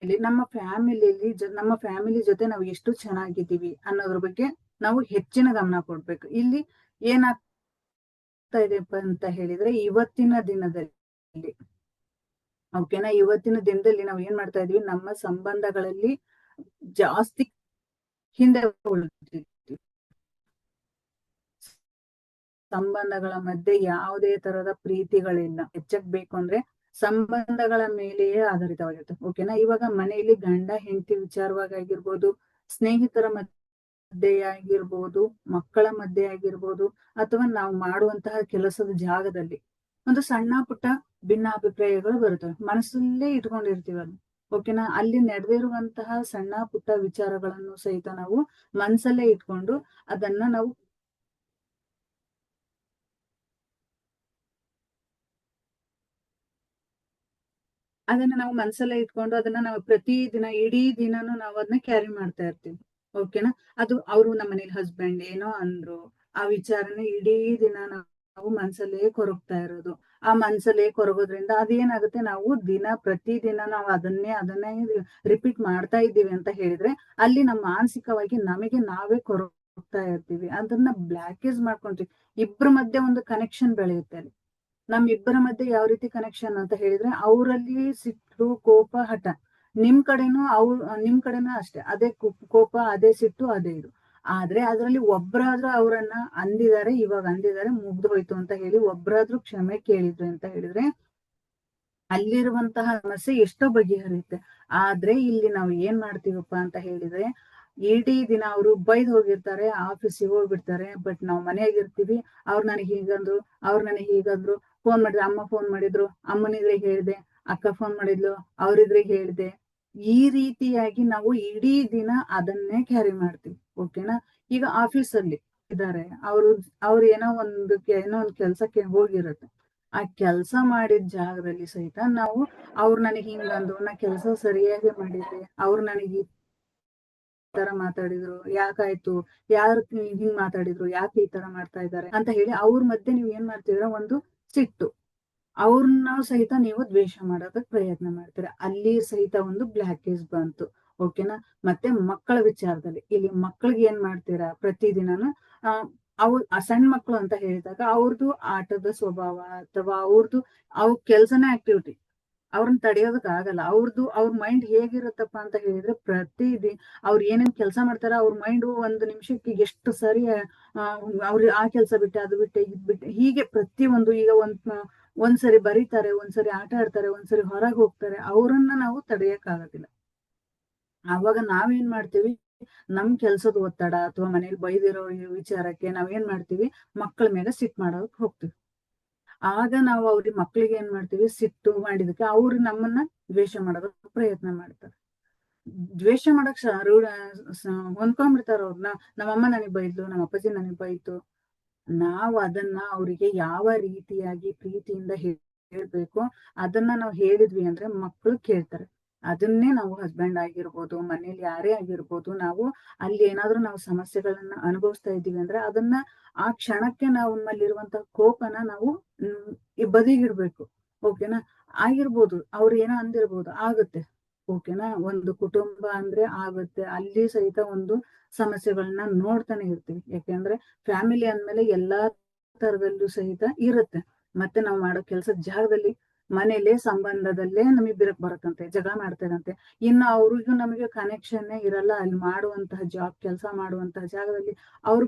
ನಮ್ಮ ಫ್ಯಾಮಿಲಿ ಜೊತೆ ನಾವು ಎಷ್ಟು ಚೆನ್ನಾಗಿದ್ದೀವಿ ಅನ್ನೋದ್ರ ಬಗ್ಗೆ ನಾವು ಹೆಚ್ಚಿನ ಗಮನ ಕೊಡ್ಬೇಕು. ಇಲ್ಲಿ ಏನಾಗ್ತಾ ಇದೆ ಅಂತ ಹೇಳಿದ್ರೆ ಇವತ್ತಿನ ದಿನದಲ್ಲಿ ಓಕೆನಾ, ಇವತ್ತಿನ ದಿನದಲ್ಲಿ ನಾವು ಏನ್ ಮಾಡ್ತಾ ಇದೀವಿ, ನಮ್ಮ ಸಂಬಂಧಗಳಲ್ಲಿ ಜಾಸ್ತಿ ಹಿಂದೆ ಉಳಿದಿದ್ದೀವಿ. ಸಂಬಂಧಗಳ ಮಧ್ಯೆ ಯಾವುದೇ ತರದ ಪ್ರೀತಿಗಳಿಲ್ಲ. ಹೆಚ್ಚಬೇಕು ಅಂದ್ರೆ ಸಂಬಂಧಗಳ ಮೇಲೆಯೇ ಆಧಾರಿತವಾಗಿರುತ್ತೆ. ಓಕೆನಾ, ಇವಾಗ ಮನೆಯಲ್ಲಿ ಗಂಡ ಹೆಂಡತಿ ವಿಚಾರವಾಗಿರ್ಬೋದು, ಸ್ನೇಹಿತರ ಮಧ್ಯೆ ಆಗಿರ್ಬೋದು, ಮಕ್ಕಳ ಮಧ್ಯೆ ಆಗಿರ್ಬೋದು, ಅಥವಾ ನಾವು ಮಾಡುವಂತಹ ಕೆಲಸದ ಜಾಗದಲ್ಲಿ ಒಂದು ಸಣ್ಣ ಪುಟ್ಟ ಭಿನ್ನಾಭಿಪ್ರಾಯಗಳು ಬರುತ್ತವೆ. ಮನಸ್ಸಲ್ಲೇ ಇಟ್ಕೊಂಡಿರ್ತೀವಿ ಅದು. ಓಕೆನಾ, ಅಲ್ಲಿ ನಡೆದಿರುವಂತಹ ಸಣ್ಣ ಪುಟ್ಟ ವಿಚಾರಗಳನ್ನು ಸಹಿತ ನಾವು ಮನಸ್ಸಲ್ಲೇ ಇಟ್ಕೊಂಡು ಅದನ್ನ ನಾವು ಮನ್ಸಲ್ಲೇ ಇಟ್ಕೊಂಡು ಅದನ್ನ ನಾವು ಪ್ರತಿ ದಿನ ಇಡೀ ದಿನಾನು ನಾವು ಅದನ್ನ ಕ್ಯಾರಿ ಮಾಡ್ತಾ ಇರ್ತೀವಿ. ಓಕೆನಾ, ಅದು ಅವ್ರು ನಮ್ಮ ಮನೇಲಿ ಹಸ್ಬೆಂಡ್ ಏನೋ ಅಂದ್ರು, ಆ ವಿಚಾರನ ಇಡೀ ದಿನ ನಾವು ಮನ್ಸಲ್ಲೇ ಕೊರಗ್ತಾ ಇರೋದು. ಆ ಮನ್ಸಲ್ಲೇ ಕೊರಗೋದ್ರಿಂದ ಅದೇನಾಗುತ್ತೆ, ನಾವು ಪ್ರತಿ ದಿನ ನಾವು ಅದನ್ನೇ ರಿಪೀಟ್ ಮಾಡ್ತಾ ಇದ್ದೀವಿ ಅಂತ ಹೇಳಿದ್ರೆ ಅಲ್ಲಿ ನಮ್ಮ ಮಾನಸಿಕವಾಗಿ ನಮಗೆ ನಾವೇ ಕೊರಗ್ತಾ ಇರ್ತೀವಿ. ಅದನ್ನ ಬ್ಲಾಕೇಜ್ ಮಾಡ್ಕೊಂತೀವಿ. ಇಬ್ರ ಮಧ್ಯೆ ಒಂದು ಕನೆಕ್ಷನ್ ಬೆಳೆಯುತ್ತೆ ಅಲ್ಲಿ. ನಮ್ಮಿಬ್ಬರ ಮಧ್ಯೆ ಯಾವ ರೀತಿ ಕನೆಕ್ಷನ್ ಅಂತ ಹೇಳಿದ್ರೆ, ಅವರಲ್ಲಿ ಸಿಟ್ಟು, ಕೋಪ, ಹಠ. ನಿಮ್ ಕಡೆನೂ ಅಷ್ಟೇ ಅದೇ ಕೋಪ, ಅದೇ ಸಿಟ್ಟು, ಅದೇ ಇದು. ಆದ್ರೆ ಅದ್ರಲ್ಲಿ ಒಬ್ರಾದ್ರೂ ಅವ್ರನ್ನ ಅಂದಿದ್ದಾರೆ, ಇವಾಗ ಅಂದಿದ್ದಾರೆ, ಮುಗ್ದು ಹೋಯ್ತು ಅಂತ ಹೇಳಿ ಒಬ್ರಾದ್ರೂ ಕ್ಷಮೆ ಕೇಳಿದ್ರು ಅಂತ ಹೇಳಿದ್ರೆ ಅಲ್ಲಿರುವಂತಹ ಸಮಸ್ಯೆ ಎಷ್ಟೋ ಬಗೆಹರಿಯುತ್ತೆ. ಆದ್ರೆ ಇಲ್ಲಿ ನಾವು ಏನ್ ಮಾಡ್ತೀವಪ್ಪ ಅಂತ ಹೇಳಿದ್ರೆ, ಇಡೀ ದಿನ ಅವರು ಬೈದ್ ಹೋಗಿರ್ತಾರೆ, ಆಫೀಸಿಗೆ ಹೋಗ್ಬಿಡ್ತಾರೆ. ಬಟ್ ನಾವು ಮನೆಯಾಗಿರ್ತೀವಿ. ಅವ್ರು ನನಗೆ ಹೀಗಂದ್ರು, ಫೋನ್ ಮಾಡಿದ್ರು, ಅಮ್ಮ ಫೋನ್ ಮಾಡಿದ್ರು, ಅಮ್ಮನಿದ್ರೆ ಹೇಳ್ದೆ, ಅಕ್ಕ ಫೋನ್ ಮಾಡಿದ್ಲು, ಅವ್ರಿದ್ರೆ ಹೇಳ್ದೆ. ಈ ರೀತಿಯಾಗಿ ನಾವು ಇಡೀ ದಿನ ಅದನ್ನೇ ಕ್ಯಾರಿ ಮಾಡ್ತೀವಿ. ಓಕೆನಾ, ಈಗ ಆಫೀಸಲ್ಲಿ ಇದ್ದಾರೆ, ಅವ್ರು ಏನೋ ಒಂದು ಕೆಲ್ಸಕ್ಕೆ ಹೋಗಿರುತ್ತೆ. ಆ ಕೆಲ್ಸ ಮಾಡಿದ ಜಾಗದಲ್ಲಿ ಸಹಿತ ನಾವು ಅವ್ರು ನನಗೆ ಹಿಂಗಂದ್ರು, ನಾ ಕೆಲಸ ಸರಿಯಾಗಿ ಮಾಡಿದ್ದೆ, ಅವ್ರು ನನಗೆ ಈ ತರ ಮಾತಾಡಿದ್ರು, ಯಾಕಾಯ್ತು, ಯಾರು ಹಿಂಗ್ ಮಾತಾಡಿದ್ರು, ಯಾಕೆ ಈ ತರ ಮಾಡ್ತಾ ಇದ್ದಾರೆ ಅಂತ ಹೇಳಿ ಅವ್ರ ಮಧ್ಯೆ ನೀವು ಏನ್ ಮಾಡ್ತಿದ್ರ, ಒಂದು ಸಿಟ್ಟು. ಅವ್ರನ್ನ ಸಹಿತ ನೀವು ದ್ವೇಷ ಮಾಡೋದಕ್ಕೆ ಪ್ರಯತ್ನ ಮಾಡ್ತೀರಾ. ಅಲ್ಲಿ ಸಹಿತ ಒಂದು ಬ್ಲಾಕೇಜ್ ಬಂತು. ಓಕೆನಾ, ಮತ್ತೆ ಮಕ್ಕಳ ವಿಚಾರದಲ್ಲಿ ಇಲ್ಲಿ ಮಕ್ಕಳಿಗೆ ಏನ್ ಮಾಡ್ತೀರಾ, ಪ್ರತಿದಿನನು ಆ ಆ ಸಣ್ಣ ಮಕ್ಕಳು ಅಂತ ಹೇಳಿದಾಗ ಅವ್ರದ್ದು ಆಟದ ಸ್ವಭಾವ ಅಥವಾ ಅವ್ರ ಕೆಲ್ಸನೇ ಆಕ್ಟಿವಿಟಿ, ಅವ್ರನ್ನ ತಡೆಯೋದಕ್ ಆಗಲ್ಲ. ಅವ್ರ ಮೈಂಡ್ ಹೇಗಿರುತ್ತಪ್ಪ ಅಂತ ಹೇಳಿದ್ರೆ, ಅವ್ರು ಏನೇನ್ ಕೆಲಸ ಮಾಡ್ತಾರ, ಅವ್ರ ಮೈಂಡ್ ಒಂದು ನಿಮಿಷಕ್ಕೆ ಎಷ್ಟು ಸರಿ ಅವ್ರು ಆ ಕೆಲಸ ಬಿಟ್ಟೆ, ಅದು ಬಿಟ್ಟೆ, ಇದ್ ಬಿಟ್ಟೆ, ಹೀಗೆ ಪ್ರತಿಯೊಂದು. ಈಗ ಒಂದ್ಸರಿ ಬರೀತಾರೆ, ಒಂದ್ಸರಿ ಆಟ ಆಡ್ತಾರೆ, ಒಂದ್ಸರಿ ಹೊರಗೆ ಹೋಗ್ತಾರೆ. ಅವ್ರನ್ನ ನಾವು ತಡೆಯಕ್ ಆಗೋದಿಲ್ಲ. ಆವಾಗ ನಾವೇನ್ ಮಾಡ್ತೀವಿ, ನಮ್ ಕೆಲ್ಸದ ಒತ್ತಡ ಅಥವಾ ಮನೇಲಿ ಬೈದಿರೋ ವಿಚಾರಕ್ಕೆ ನಾವೇನ್ ಮಾಡ್ತೀವಿ, ಮಕ್ಕಳ ಮೇಲೆ ಸಿಟ್ ಮಾಡೋದಕ್ ಹೋಗ್ತೀವಿ. ಆಗ ನಾವು ಮಕ್ಳಿಗೆ ಏನ್ ಮಾಡ್ತೀವಿ, ಸಿಟ್ಟು ಮಾಡಿದಕ್ಕೆ ಅವ್ರು ನಮ್ಮನ್ನ ದ್ವೇಷ ಮಾಡೋದಕ್ಕೆ ಪ್ರಯತ್ನ ಮಾಡ್ತಾರೆ. ದ್ವೇಷ ಮಾಡಕ್ ಹೊಂದ್ಕೊಂಡ್ಬಿಡ್ತಾರ ಅವ್ರನ್ನ. ನಮ್ಮಮ್ಮ ನನಗ್ ಬೈದ್ಲು, ನಮ್ಮ ಅಪ್ಪಾಜಿ ನನಗ್ ಬೈತು. ನಾವು ಅದನ್ನ ಅವರಿಗೆ ಯಾವ ರೀತಿಯಾಗಿ ಪ್ರೀತಿಯಿಂದ ಹೇಳ್ಬೇಕು, ಅದನ್ನ ನಾವು ಹೇಳಿದ್ವಿ ಅಂದ್ರೆ ಮಕ್ಕಳು ಕೇಳ್ತಾರೆ. ಅದನ್ನೇ ನಾವು ಹಸ್ಬೆಂಡ್ ಆಗಿರ್ಬೋದು, ಮನೇಲಿ ಯಾರೇ ಆಗಿರ್ಬೋದು, ನಾವು ಅಲ್ಲಿ ಏನಾದ್ರೂ ನಾವು ಸಮಸ್ಯೆಗಳನ್ನ ಅನುಭವಿಸ್ತಾ ಇದ್ದೀವಿ ಅಂದ್ರೆ ಅದನ್ನ ಆ ಕ್ಷಣಕ್ಕೆ ನಾವು ನಮ್ಮಲ್ಲಿರುವಂತಹ ಕೋಪನ ನಾವು ಬದಿಗಿಡ್ಬೇಕು. ಓಕೆನಾ, ಆಗಿರ್ಬೋದು, ಅವ್ರು ಏನೋ ಅಂದಿರ್ಬೋದು, ಆಗುತ್ತೆ. ಓಕೆನಾ, ಒಂದು ಕುಟುಂಬ ಅಂದ್ರೆ ಆಗುತ್ತೆ. ಅಲ್ಲಿ ಸಹಿತ ಒಂದು ಸಮಸ್ಯೆಗಳನ್ನ ನೋಡ್ತಾನೆ ಇರ್ತೀವಿ. ಯಾಕೆಂದ್ರೆ ಫ್ಯಾಮಿಲಿ ಅಂದ್ಮೇಲೆ ಎಲ್ಲಾ ತರದಲ್ಲೂ ಸಹಿತ ಇರುತ್ತೆ. ಮತ್ತೆ ನಾವು ಮಾಡೋ ಕೆಲ್ಸದ ಜಾಗದಲ್ಲಿ, ಮನೇಲೆ, ಸಂಬಂಧದಲ್ಲೇ ನಮಗ್ ಬಿರಕ್ ಬರತ್ತಂತೆ, ಜಗಳ ಮಾಡ್ತಾರಂತೆ. ಇನ್ನು ಅವ್ರಿಗೂ ನಮಗೆ ಕನೆಕ್ಷನ್ ಇರಲ್ಲ. ಅಲ್ಲಿ ಮಾಡುವಂತಹ ಕೆಲಸ ಮಾಡುವಂತಹ ಜಾಗದಲ್ಲಿ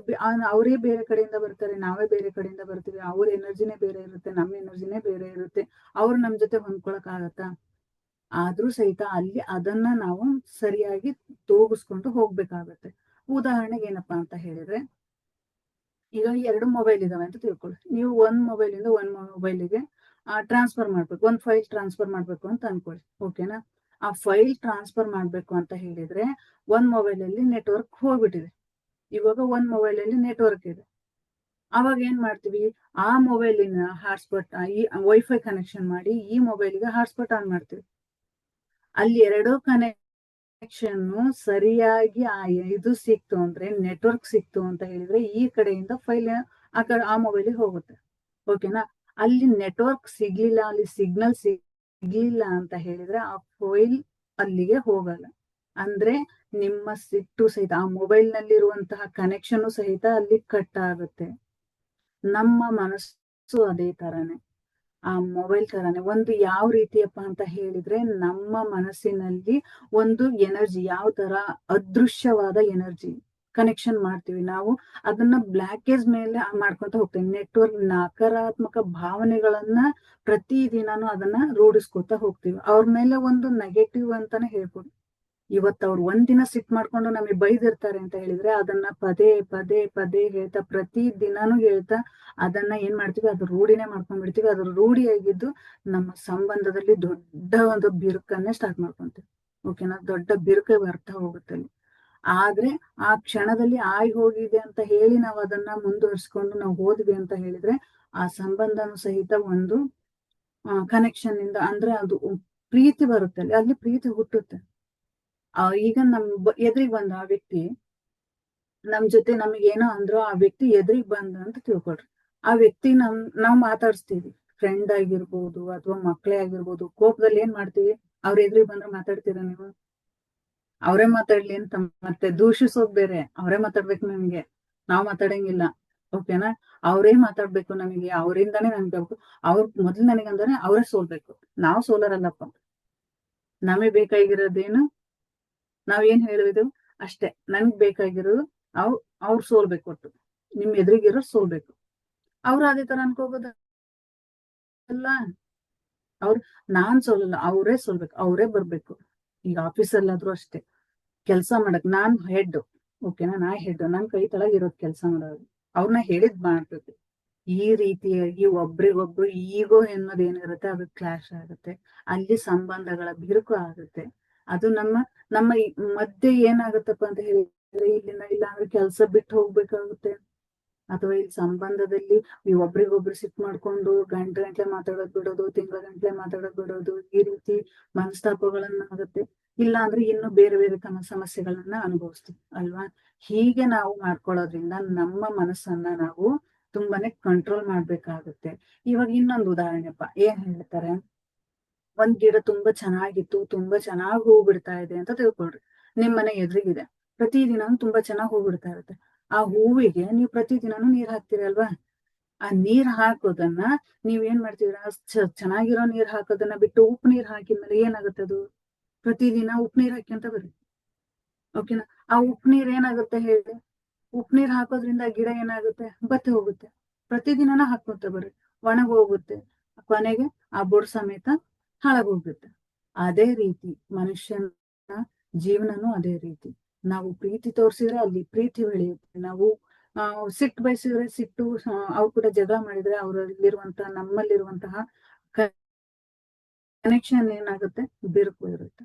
ಅವರೇ ಬೇರೆ ಕಡೆಯಿಂದ ಬರ್ತಾರೆ, ನಾವೇ ಬೇರೆ ಕಡೆಯಿಂದ ಬರ್ತೀವಿ. ಅವ್ರ ಎನರ್ಜಿನೇ ಬೇರೆ ಇರುತ್ತೆ, ನಮ್ಮ ಎನರ್ಜಿನೇ ಬೇರೆ ಇರುತ್ತೆ. ಅವ್ರು ನಮ್ ಜೊತೆ ಹೊಂದ್ಕೊಳಕ್ ಆಗತ್ತಾ? ಆದ್ರೂ ಸಹಿತ ಅಲ್ಲಿ ಅದನ್ನ ನಾವು ಸರಿಯಾಗಿ ತೂಗಿಸ್ಕೊಂಡು ಹೋಗ್ಬೇಕಾಗತ್ತೆ. ಉದಾಹರಣೆಗೆ ಏನಪ್ಪಾ ಅಂತ ಹೇಳಿದ್ರೆ, ಈಗ 2 ಮೊಬೈಲ್ ಇದಾವೆ ಅಂತ ತಿಳ್ಕೊಳ್ಳಿ. ನೀವು ಒಂದ್ ಮೊಬೈಲಿಂದ ಒಂದ್ ಮೊಬೈಲಿಗೆ ಟ್ರಾನ್ಸ್ಫರ್ ಮಾಡ್ಬೇಕು, ಒಂದ್ ಫೈಲ್ ಟ್ರಾನ್ಸ್ಫರ್ ಮಾಡ್ಬೇಕು ಅಂತ ಅನ್ಕೊಳ್ಳಿ. ಓಕೆನಾ, ಆ ಫೈಲ್ ಟ್ರಾನ್ಸ್ಫರ್ ಮಾಡ್ಬೇಕು ಅಂತ ಹೇಳಿದ್ರೆ ಒಂದ್ ಮೊಬೈಲ್ ಅಲ್ಲಿ ನೆಟ್ವರ್ಕ್ ಹೋಗ್ಬಿಟ್ಟಿದೆ. ಇವಾಗ ಒಂದ್ ಮೊಬೈಲ್ ಅಲ್ಲಿ ನೆಟ್ವರ್ಕ್ ಇದೆ. ಅವಾಗ ಏನ್ ಮಾಡ್ತೀವಿ, ಆ ಮೊಬೈಲಿನ ಹಾಟ್ಸ್ಪಾಟ್, ಈ ವೈಫೈ ಕನೆಕ್ಷನ್ ಮಾಡಿ ಈ ಮೊಬೈಲಿಗೆ ಹಾಟ್ಸ್ಪಾಟ್ ಆನ್ ಮಾಡ್ತೀವಿ. ಅಲ್ಲಿ 2 ಕನೆಕ್ಷನ್ ಸರಿಯಾಗಿ ಇದು ಸಿಕ್ತು ಅಂದ್ರೆ, ನೆಟ್ವರ್ಕ್ ಸಿಕ್ತು ಅಂತ ಹೇಳಿದ್ರೆ ಈ ಕಡೆಯಿಂದ ಫೈಲ್ ಆ ಮೊಬೈಲಿಗೆ ಹೋಗುತ್ತೆ. ಓಕೆನಾ, ಅಲ್ಲಿ ನೆಟ್ವರ್ಕ್ ಸಿಗ್ಲಿಲ್ಲ, ಅಲ್ಲಿ ಸಿಗ್ನಲ್ ಸಿಗ್ಲಿಲ್ಲ ಅಂತ ಹೇಳಿದ್ರೆ ಆ ಫೈಲ್ ಅಲ್ಲಿಗೆ ಹೋಗಲ್ಲ. ಅಂದ್ರೆ ನಿಮ್ಮ ಸಿಟ್ಟು ಸಹಿತ ಆ ಮೊಬೈಲ್ ನಲ್ಲಿರುವಂತಹ ಕನೆಕ್ಷನ್ ಸಹಿತ ಅಲ್ಲಿ ಕಟ್ ಆಗುತ್ತೆ. ನಮ್ಮ ಮನಸ್ಸು ಅದೇ ತರಾನೇ, ಆ ಮೊಬೈಲ್ ತರಾನೇ. ಒಂದು ಯಾವ ರೀತಿಯಪ್ಪ ಅಂತ ಹೇಳಿದ್ರೆ, ನಮ್ಮ ಮನಸ್ಸಿನಲ್ಲಿ ಒಂದು ಎನರ್ಜಿ, ಯಾವ ತರ ಅದೃಶ್ಯವಾದ ಎನರ್ಜಿ ಕನೆಕ್ಷನ್ ಮಾಡ್ತೀವಿ ನಾವು, ಅದನ್ನ ಬ್ಲಾಕೇಜ್ ಮೇಲೆ ಮಾಡ್ಕೊಂತ ಹೋಗ್ತೇವೆ. ನೆಟ್ವರ್ಕ್ ನಕಾರಾತ್ಮಕ ಭಾವನೆಗಳನ್ನ ಪ್ರತಿದಿನಾನು ಅದನ್ನ ರೂಢಿಸ್ಕೊತಾ ಹೋಗ್ತೀವಿ. ಅವ್ರ ಮೇಲೆ ಒಂದು ನೆಗೆಟಿವ್ ಅಂತಾನೆ ಹೇಳ್ಬೋದು. ಇವತ್ತು ಅವ್ರು ಒಂದಿನ ಸಿಟ್ ಮಾಡ್ಕೊಂಡು ನಮಗೆ ಬೈದಿರ್ತಾರೆ ಅಂತ ಹೇಳಿದ್ರೆ, ಅದನ್ನ ಪದೇ ಪದೇ ಪದೇ ಹೇಳ್ತಾ, ಪ್ರತಿ ದಿನಾನು ಹೇಳ್ತಾ, ಅದನ್ನ ಏನ್ ಮಾಡ್ತೀವಿ, ಅದು ರೂಢಿನೇ ಮಾಡ್ಕೊಂಡ್ಬಿಡ್ತೀವಿ. ಅದ್ರ ರೂಢಿಯಾಗಿದ್ದು ನಮ್ಮ ಸಂಬಂಧದಲ್ಲಿ ದೊಡ್ಡ ಒಂದು ಬಿರುಕನ್ನೇ ಸ್ಟಾರ್ಟ್ ಮಾಡ್ಕೊಂತೀವಿ. ಓಕೆನಾ, ದೊಡ್ಡ ಬಿರುಕೆ ಬರ್ತಾ ಹೋಗುತ್ತೆ ಅಲ್ಲಿ. ಆದ್ರೆ ಆ ಕ್ಷಣದಲ್ಲಿ ಆಯ್ ಹೋಗಿದೆ ಅಂತ ಹೇಳಿ ನಾವು ಅದನ್ನ ಮುಂದುವರ್ಸ್ಕೊಂಡು ನಾವು ಹೋದ್ವಿ ಅಂತ ಹೇಳಿದ್ರೆ, ಆ ಸಂಬಂಧನು ಸಹಿತ ಒಂದು ಕನೆಕ್ಷನ್ ಇಂದ, ಅಂದ್ರೆ ಅದು ಪ್ರೀತಿ ಬರುತ್ತೆ, ಅಲ್ಲಿ ಪ್ರೀತಿ ಹುಟ್ಟುತ್ತೆ. ಈಗ ಎದುರಿಗೆ ಬಂದ ಆ ವ್ಯಕ್ತಿ ನಮ್ ಜೊತೆ ನಮಗೆ ಏನೋ ಅಂದ್ರು, ಆ ವ್ಯಕ್ತಿ ಎದುರಿಗೆ ಬಂದ ಅಂತ ತಿಳ್ಕೊಳ್ರಿ. ಆ ವ್ಯಕ್ತಿ ನಾವ್ ಮಾತಾಡಿಸ್ತೀವಿ, ಫ್ರೆಂಡ್ ಆಗಿರ್ಬೋದು ಅಥವಾ ಮಕ್ಕಳೇ ಆಗಿರ್ಬೋದು. ಕೋಪದಲ್ಲಿ ಏನ್ ಮಾಡ್ತೀವಿ, ಅವ್ರ ಎದುರಿಗೆ ಬಂದ್ರೆ ಮಾತಾಡ್ತೀರಾ ನೀವು? ಅವರೇ ಮಾತಾಡ್ಲಿ ಅಂತ ಮತ್ತೆ ದೂಷಿಸೋದ್ ಬೇರೆ, ಅವರೇ ಮಾತಾಡ್ಬೇಕು ನಮ್ಗೆ, ನಾವ್ ಮಾತಾಡಂಗಿಲ್ಲ. ಓಕೆನಾ, ಅವರೇ ಮಾತಾಡ್ಬೇಕು ನಮಗೆ, ಅವರಿಂದಾನೇ ನಮ್ಗೆ ಅವ್ರ ಮೊದ್ಲು ನನಗಂದ್ರೆ ಅವರೇ ಸೋಲ್ಬೇಕು. ನಾವ್ ಸೋಲರಲ್ಲಪ್ಪ. ನಮಗೆ ಬೇಕಾಗಿರೋದೇನು, ನಾವೇನ್ ಹೇಳಿದ್ರು ಅಷ್ಟೇ. ನನ್ಗ್ ಬೇಕಾಗಿರೋದು ಅವ್ರು ಸೋಲ್ಬೇಕು, ಒಟ್ಟು ನಿಮ್ ಎದುರಿಗಿರೋ ಸೋಲ್ಬೇಕು. ಅವ್ರು ಅದೇ ತರ ಅನ್ಕೋಬೋದಲ್ಲ. ಅವ್ರು ನಾನ್ ಸೋಲಲ್ಲ, ಅವರೇ ಸೋಲ್ಬೇಕು, ಅವರೇ ಬರ್ಬೇಕು. ಈಗ ಆಫೀಸಲ್ಲಾದ್ರೂ ಅಷ್ಟೇ, ಕೆಲ್ಸ ಮಾಡಕ್ ನಾನ್ ಹೆಡ್. ಓಕೆನಾ, ನಾ ಹೆಡ್, ನನ್ ಕೈ ತಳಗ ಇರೋದ್ ಕೆಲ್ಸ ಮಾಡೋದು, ಅವ್ರನ್ನ ಹೇಳಿದ್ ಮಾಡ್ಬೇಕು. ಈ ರೀತಿಯಾಗಿ ಒಬ್ರಿಗೊಬ್ರು ಈಗೋ ಅನ್ನೋದು ಏನಿರುತ್ತೆ ಅದು ಕ್ಲಾಶ್ ಆಗುತ್ತೆ. ಅಲ್ಲಿ ಸಂಬಂಧಗಳ ಬಿರುಕು ಆಗುತ್ತೆ. ಅದು ನಮ್ಮ ಮಧ್ಯೆ ಏನಾಗುತ್ತಪ್ಪ ಅಂತ ಹೇಳಿದ್ರೆ, ಇಲ್ಲಿಂದ ಇಲ್ಲ ಅಂದ್ರೆ ಕೆಲ್ಸ ಬಿಟ್ಟು ಹೋಗ್ಬೇಕಾಗುತ್ತೆ. ಅಥವಾ ಈ ಸಂಬಂಧದಲ್ಲಿ ಈ ಒಬ್ರಿಗೊಬ್ರು ಸಿಟ್ ಮಾಡ್ಕೊಂಡು ಗಂಟೆ ಮಾತಾಡೋದ್ ಬಿಡೋದು, ತಿಂಗಳ ಗಂಟ್ಲೆ ಮಾತಾಡೋದ್ ಬಿಡೋದು, ಈ ರೀತಿ ಮನಸ್ತಾಪಗಳನ್ನ ಆಗುತ್ತೆ. ಇಲ್ಲ ಅಂದ್ರೆ ಇನ್ನು ಬೇರೆ ಬೇರೆ ಸಮಸ್ಯೆಗಳನ್ನ ಅನುಭವಿಸ್ತೀವಿ ಅಲ್ವಾ. ಹೀಗೆ ನಾವು ಮಾಡ್ಕೊಳ್ಳೋದ್ರಿಂದ ನಮ್ಮ ಮನಸ್ಸನ್ನ ನಾವು ತುಂಬಾನೇ ಕಂಟ್ರೋಲ್ ಮಾಡ್ಬೇಕಾಗುತ್ತೆ. ಇವಾಗ ಇನ್ನೊಂದು ಉದಾಹರಣೆಪ್ಪ, ಏನ್ ಹೇಳ್ತಾರೆ, ಒಂದ್ ಗಿಡ ತುಂಬಾ ಚೆನ್ನಾಗಿತ್ತು, ತುಂಬಾ ಚೆನ್ನಾಗ್ ಹೂ ಬಿಡ್ತಾ ಇದೆ ಅಂತ ತಿಳ್ಕೊಳ್ರಿ. ನಿಮ್ ಮನೆ ಎದುರಿಗಿದೆ, ಪ್ರತಿದಿನ ತುಂಬಾ ಚೆನ್ನಾಗ್ ಹೂ ಬಿಡ್ತಾ ಇರುತ್ತೆ. ಆ ಹೂವಿಗೆ ನೀವು ಪ್ರತಿದಿನಾನು ನೀರ್ ಹಾಕ್ತಿರಲ್ವಾ. ಆ ನೀರ್ ಹಾಕೋದನ್ನ ನೀವ್ ಏನ್ ಮಾಡ್ತೀರಾ, ಚೆನ್ನಾಗಿರೋ ನೀರ್ ಹಾಕೋದನ್ನ ಬಿಟ್ಟು ಉಪ್ಪು ನೀರ್ ಹಾಕಿದ್ಮೇಲೆ ಏನಾಗುತ್ತೆ, ಅದು ಪ್ರತಿದಿನ ಉಪ್ಪು ನೀರ್ ಹಾಕ್ಯಂತ ಬರುತ್ತೆ. ಓಕೆನಾ, ಆ ಉಪ್ಪು ನೀರ್ ಏನಾಗುತ್ತೆ ಹೇಳಿ, ಉಪ್ಪು ನೀರ್ ಹಾಕೋದ್ರಿಂದ ಗಿಡ ಏನಾಗುತ್ತೆ, ಬತ್ತಿ ಹೋಗುತ್ತೆ. ಪ್ರತಿದಿನನ ಹಾಕ್ಕೊಂತ ಬರ್ರಿ, ಒಣಗ ಹೋಗುತ್ತೆ. ಕೊನೆಗೆ ಆ ಬುಡ ಸಮೇತ ಹಾಳಾಗೋಗುತ್ತೆ. ಅದೇ ರೀತಿ ಮನುಷ್ಯನ ಜೀವನನು ಅದೇ ರೀತಿ. ನಾವು ಪ್ರೀತಿ ತೋರಿಸಿದ್ರೆ ಅಲ್ಲಿ ಪ್ರೀತಿ ಬೆಳೆಯುತ್ತೆ. ನಾವು ಸಿಟ್ಟು ಬಯಸಿದ್ರೆ ಸಿಟ್ಟು, ಅವ್ರು ಕೂಡ ಜಗಳ ಮಾಡಿದ್ರೆ ಅವರಲ್ಲಿರುವಂತಹ ನಮ್ಮಲ್ಲಿರುವಂತಹ ಕನೆಕ್ಷನ್ ಏನಾಗುತ್ತೆ, ಬಿರುಕು ಇರುತ್ತೆ.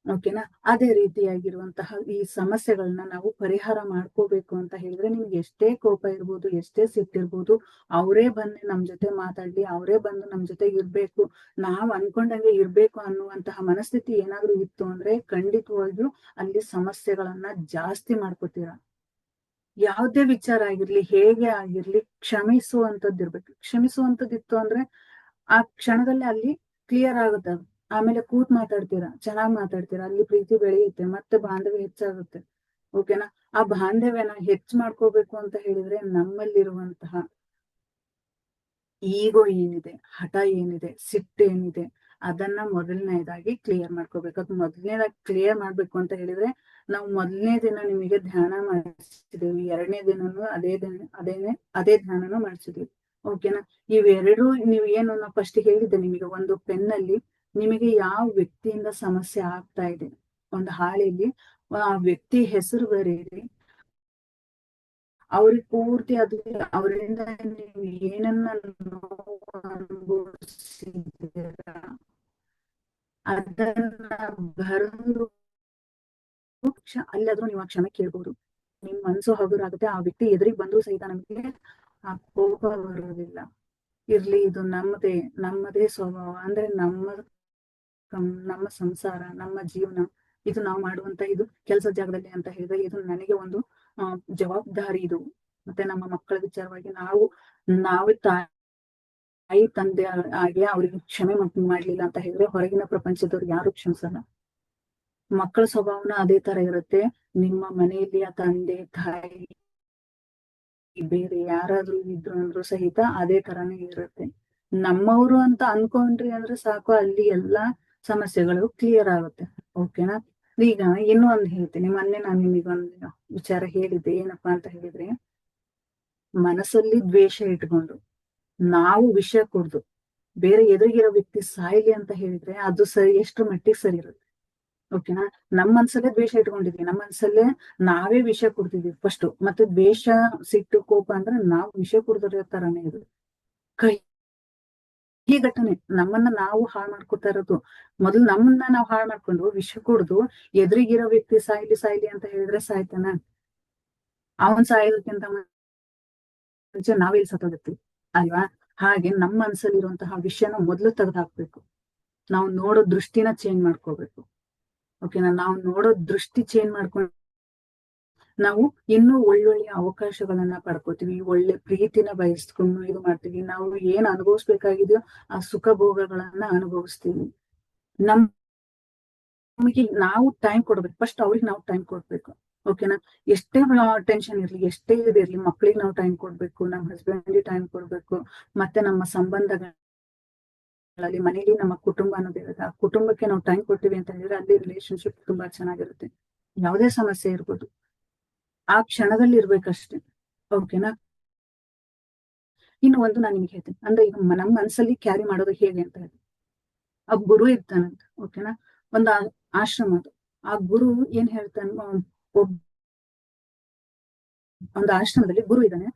ಓಕೆನಾ, ಅದೇ ರೀತಿಯಾಗಿರುವಂತಹ ಈ ಸಮಸ್ಯೆಗಳನ್ನ ನಾವು ಪರಿಹಾರ ಮಾಡ್ಕೋಬೇಕು ಅಂತ ಹೇಳಿದ್ರೆ, ನಿಮ್ಗೆ ಎಷ್ಟೇ ಕೋಪ ಇರ್ಬೋದು, ಎಷ್ಟೇ ಸಿಟ್ಟಿರ್ಬೋದು, ಅವರೇ ಬಂದು ನಮ್ ಜೊತೆ ಮಾತಾಡ್ಲಿ, ಅವರೇ ಬಂದು ನಮ್ ಜೊತೆ ಇರ್ಬೇಕು, ನಾವ್ ಅನ್ಕೊಂಡಂಗೆ ಇರ್ಬೇಕು ಅನ್ನುವಂತಹ ಮನಸ್ಥಿತಿ ಏನಾದ್ರು ಇತ್ತು ಅಂದ್ರೆ, ಖಂಡಿತವಾಗಿಯೂ ಅಲ್ಲಿ ಸಮಸ್ಯೆಗಳನ್ನ ಜಾಸ್ತಿ ಮಾಡ್ಕೋತೀರಾ. ಯಾವ್ದೇ ವಿಚಾರ ಆಗಿರ್ಲಿ, ಹೇಗೆ ಆಗಿರ್ಲಿ, ಕ್ಷಮಿಸುವಂತದ್ದಿರ್ಬೇಕು. ಕ್ಷಮಿಸುವಂತದ್ದಿತ್ತು ಅಂದ್ರೆ ಆ ಕ್ಷಣದಲ್ಲಿ ಅಲ್ಲಿ ಕ್ಲಿಯರ್ ಆಗುತ್ತೆ ಅದು. ಆಮೇಲೆ ಕೂತ್ ಮಾತಾಡ್ತೀರಾ, ಚೆನ್ನಾಗ್ ಮಾತಾಡ್ತೀರಾ, ಅಲ್ಲಿ ಪ್ರೀತಿ ಬೆಳೆಯುತ್ತೆ, ಮತ್ತೆ ಬಾಂಧವ್ಯ ಹೆಚ್ಚಾಗುತ್ತೆ. ಓಕೆನಾ, ಆ ಬಾಂಧವ್ಯನ ಹೆಚ್ಚು ಮಾಡ್ಕೋಬೇಕು ಅಂತ ಹೇಳಿದ್ರೆ, ನಮ್ಮಲ್ಲಿರುವಂತಹ ಈಗೋ ಏನಿದೆ, ಹಠ ಏನಿದೆ, ಸಿಟ್ಟೇನಿದೆ, ಅದನ್ನ ಮೊದಲನೇದಾಗಿ ಕ್ಲಿಯರ್ ಮಾಡ್ಕೋಬೇಕು. ಅದು ಮೊದಲನೇದಾಗಿ ಕ್ಲಿಯರ್ ಮಾಡ್ಬೇಕು ಅಂತ ಹೇಳಿದ್ರೆ, ನಾವು ಮೊದಲನೇ ದಿನ ನಿಮಗೆ ಧ್ಯಾನ ಮಾಡಿಸಿದೀವಿ, ಎರಡನೇ ದಿನನು ಅದೇ ಧ್ಯಾನನು ಮಾಡಿಸಿದೀವಿ. ಓಕೆನಾ, ಇವೆರಡು ನೀವು ಏನು ನಾವು ಫಸ್ಟ್ ಹೇಳಿದ್ದೆ ನಿಮಗೆ, ಒಂದು ಪೆನ್ನಲ್ಲಿ ನಿಮಗೆ ಯಾವ ವ್ಯಕ್ತಿಯಿಂದ ಸಮಸ್ಯೆ ಆಗ್ತಾ ಇದೆ, ಒಂದು ಹಾಳೆಯಲ್ಲಿ ಆ ವ್ಯಕ್ತಿ ಹೆಸರು ಬರೀರಿ. ಅವ್ರಿಗೆ ಪೂರ್ತಿ ಅದು ಅವರಿಂದ ನೀವು ಏನನ್ನ ನೋವು ಅನುಭವಿಸಿದ್ದೀರಾ ಅದನ್ನ ಬರೆದು ಅಲ್ಲಾದ್ರೂ ನೀವು ಆ ಕ್ಷಮೆ ಕೇಳ್ಬೋದು. ನಿಮ್ ಮನ್ಸು ಹಗುರಾಗುತ್ತೆ. ಆ ವ್ಯಕ್ತಿ ಎದುರಿಗೆ ಬಂದ್ರು ಸಹಿತ ನಮಗೆ ಆ ಕೋಪ ಬರೋದಿಲ್ಲ. ಇರ್ಲಿ, ಇದು ನಮ್ಮದೇ ಸ್ವಭಾವ, ಅಂದ್ರೆ ನಮ್ಮ ಸಂಸಾರ, ನಮ್ಮ ಜೀವನ, ಇದು ನಾವು ಮಾಡುವಂತ ಇದು ಕೆಲಸ ಜಾಗದಲ್ಲಿ ಅಂತ ಹೇಳಿದ್ರೆ, ಇದು ನನಗೆ ಒಂದು ಜವಾಬ್ದಾರಿ ಇದು. ಮತ್ತೆ ನಮ್ಮ ಮಕ್ಕಳ ವಿಚಾರವಾಗಿ ನಾವು ತಾಯಿ ತಂದೆ ಆಗಿ ಅವ್ರಿಗೆ ಕ್ಷಮೆ ಮಾಡ್ಲಿಲ್ಲ ಅಂತ ಹೇಳಿದ್ರೆ, ಹೊರಗಿನ ಪ್ರಪಂಚದವ್ರು ಯಾರು ಕ್ಷಮಿಸಲ್ಲ. ಮಕ್ಕಳ ಸ್ವಭಾವನ ಅದೇ ತರ ಇರುತ್ತೆ. ನಿಮ್ಮ ಮನೆಯಲ್ಲಿ ಆ ತಂದೆ ತಾಯಿ ಬೇರೆ ಯಾರಾದ್ರೂ ಇದ್ರು ಅಂದ್ರೂ ಸಹಿತ ಅದೇ ತರಾನೇ ಇರುತ್ತೆ. ನಮ್ಮವರು ಅಂತ ಅನ್ಕೊಂಡ್ರಿ ಅಂದ್ರೆ ಸಾಕು, ಅಲ್ಲಿ ಎಲ್ಲಾ ಸಮಸ್ಯೆಗಳು ಕ್ಲಿಯರ್ ಆಗುತ್ತೆ. ಓಕೆನಾ. ಈಗ ಇನ್ನೂ ಒಂದು ಹೇಳ್ತೀನಿ. ಮೊನ್ನೆ ನಾನು ನಿಮಗೊಂದು ವಿಚಾರ ಹೇಳಿದ್ದೆ. ಏನಪ್ಪಾ ಅಂತ ಹೇಳಿದ್ರೆ, ಮನಸ್ಸಲ್ಲಿ ದ್ವೇಷ ಇಟ್ಕೊಂಡು ನಾವು ವಿಷ ಕುಡ್ದು ಬೇರೆ ಎದುರಿಗಿರೋ ವ್ಯಕ್ತಿ ಸಾಯ್ಲಿ ಅಂತ ಹೇಳಿದ್ರೆ ಅದು ಸರಿ, ಎಷ್ಟು ಮಟ್ಟಿಗೆ ಸರಿ ಇರುತ್ತೆ. ಓಕೆನಾ. ನಮ್ಮ ಮನ್ಸಲ್ಲೇ ದ್ವೇಷ ಇಟ್ಕೊಂಡಿದ್ವಿ, ನಮ್ಮ ಮನ್ಸಲ್ಲೇ ನಾವೇ ವಿಷ ಕುಡ್ತಿದ್ವಿ ಫಸ್ಟ್. ಮತ್ತೆ ದ್ವೇಷ, ಸಿಟ್ಟು, ಕೋಪ ಅಂದ್ರೆ ನಾವು ವಿಷ ಕುಡ್ದಿರೋ ತರಾನೇ ಇದು. ಈ ಘಟನೆ ನಮ್ಮನ್ನ ನಾವು ಹಾಳು ಮಾಡ್ಕೊತಾ ಇರೋದು. ಮೊದಲು ನಮ್ಮನ್ನ ನಾವು ಹಾಳು ಮಾಡ್ಕೊಂಡು ವಿಷ ಕುಡ್ದು ಎದುರಿಗಿರೋ ವ್ಯಕ್ತಿ ಸಾಯ್ಲಿ ಸಾಯ್ಲಿ ಅಂತ ಹೇಳಿದ್ರೆ ಸಾಯ್ತಾನ? ಅವನ್ ಸಾಯೋದಕ್ಕಿಂತ ಮುಂಚೆ ನಾವೇ ಸತ್ತೋಗಿರ್ತೀವಿ ಅಲ್ವಾ? ಹಾಗೆ ನಮ್ಮ ಮನ್ಸಲ್ಲಿರುವಂತಹ ವಿಷಯನ ಮೊದಲು ತೆಗೆದು ಹಾಕ್ಬೇಕು. ನಾವು ನೋಡೋ ದೃಷ್ಟಿನ ಚೇಂಜ್ ಮಾಡ್ಕೋಬೇಕು. ಓಕೆನಾ. ನಾವು ನೋಡೋ ದೃಷ್ಟಿ ಚೇಂಜ್ ಮಾಡ್ಕೊಂಡು ನಾವು ಇನ್ನೂ ಒಳ್ಳೊಳ್ಳೆ ಅವಕಾಶಗಳನ್ನ ಪಡ್ಕೋತೀವಿ, ಒಳ್ಳೆ ಪ್ರೀತಿನ ಬಯಸ್ಕೊಂಡು ಇದು ಮಾಡ್ತೀವಿ. ನಾವು ಏನ್ ಅನುಭವಿಸ್ಬೇಕಾಗಿದೆಯೋ ಆ ಸುಖ ಭೋಗಗಳನ್ನ ಅನುಭವಿಸ್ತೀವಿ. ನಮಗೆ ನಾವು ಟೈಮ್ ಕೊಡ್ಬೇಕು. ಫಸ್ಟ್ ಅವ್ರಿಗೆ ನಾವು ಟೈಮ್ ಕೊಡ್ಬೇಕು. ಓಕೆನಾ. ಎಷ್ಟೇ ಟೆನ್ಷನ್ ಇರ್ಲಿ, ಎಷ್ಟೇ ಇದಿರ್ಲಿ, ಮಕ್ಳಿಗೆ ನಾವು ಟೈಮ್ ಕೊಡ್ಬೇಕು, ನಮ್ಮ ಹಸ್ಬೆಂಡ್ಗೆ ಟೈಮ್ ಕೊಡ್ಬೇಕು. ಮತ್ತೆ ನಮ್ಮ ಸಂಬಂಧಗಳಲ್ಲಿ, ಮನೇಲಿ ನಮ್ಮ ಕುಟುಂಬ ಅನ್ನೋದಿರುತ್ತೆ, ಆ ಕುಟುಂಬಕ್ಕೆ ನಾವು ಟೈಮ್ ಕೊಡ್ತೀವಿ ಅಂತ ಹೇಳಿದ್ರೆ ಅಲ್ಲಿ ರಿಲೇಶನ್ಶಿಪ್ ತುಂಬಾ ಚೆನ್ನಾಗಿರುತ್ತೆ. ಯಾವುದೇ ಸಮಸ್ಯೆ ಇರ್ಬೋದು, ಆ ಕ್ಷಣದಲ್ಲಿ ಇರ್ಬೇಕಷ್ಟೇ. ಓಕೆನಾ. ಇನ್ನು ಒಂದು ನಾನು ನಿಮ್ಗೆ ಹೇಳ್ತೀನಿ. ಅಂದ್ರೆ ಈಗ ನಮ್ಮ ಮನಸ್ಸಲ್ಲಿ ಕ್ಯಾರಿ ಮಾಡೋದು ಹೇಗೆ ಅಂತ ಹೇಳಿ, ಆ ಗುರು ಇರ್ತಾನಂತ. ಓಕೆನಾ. ಒಂದು ಆಶ್ರಮ ಅದು. ಆ ಗುರು ಏನ್ ಹೇಳ್ತಾನ, ಒಂದು ಆಶ್ರಮದಲ್ಲಿ ಗುರು ಇದ್ದಾನೆ,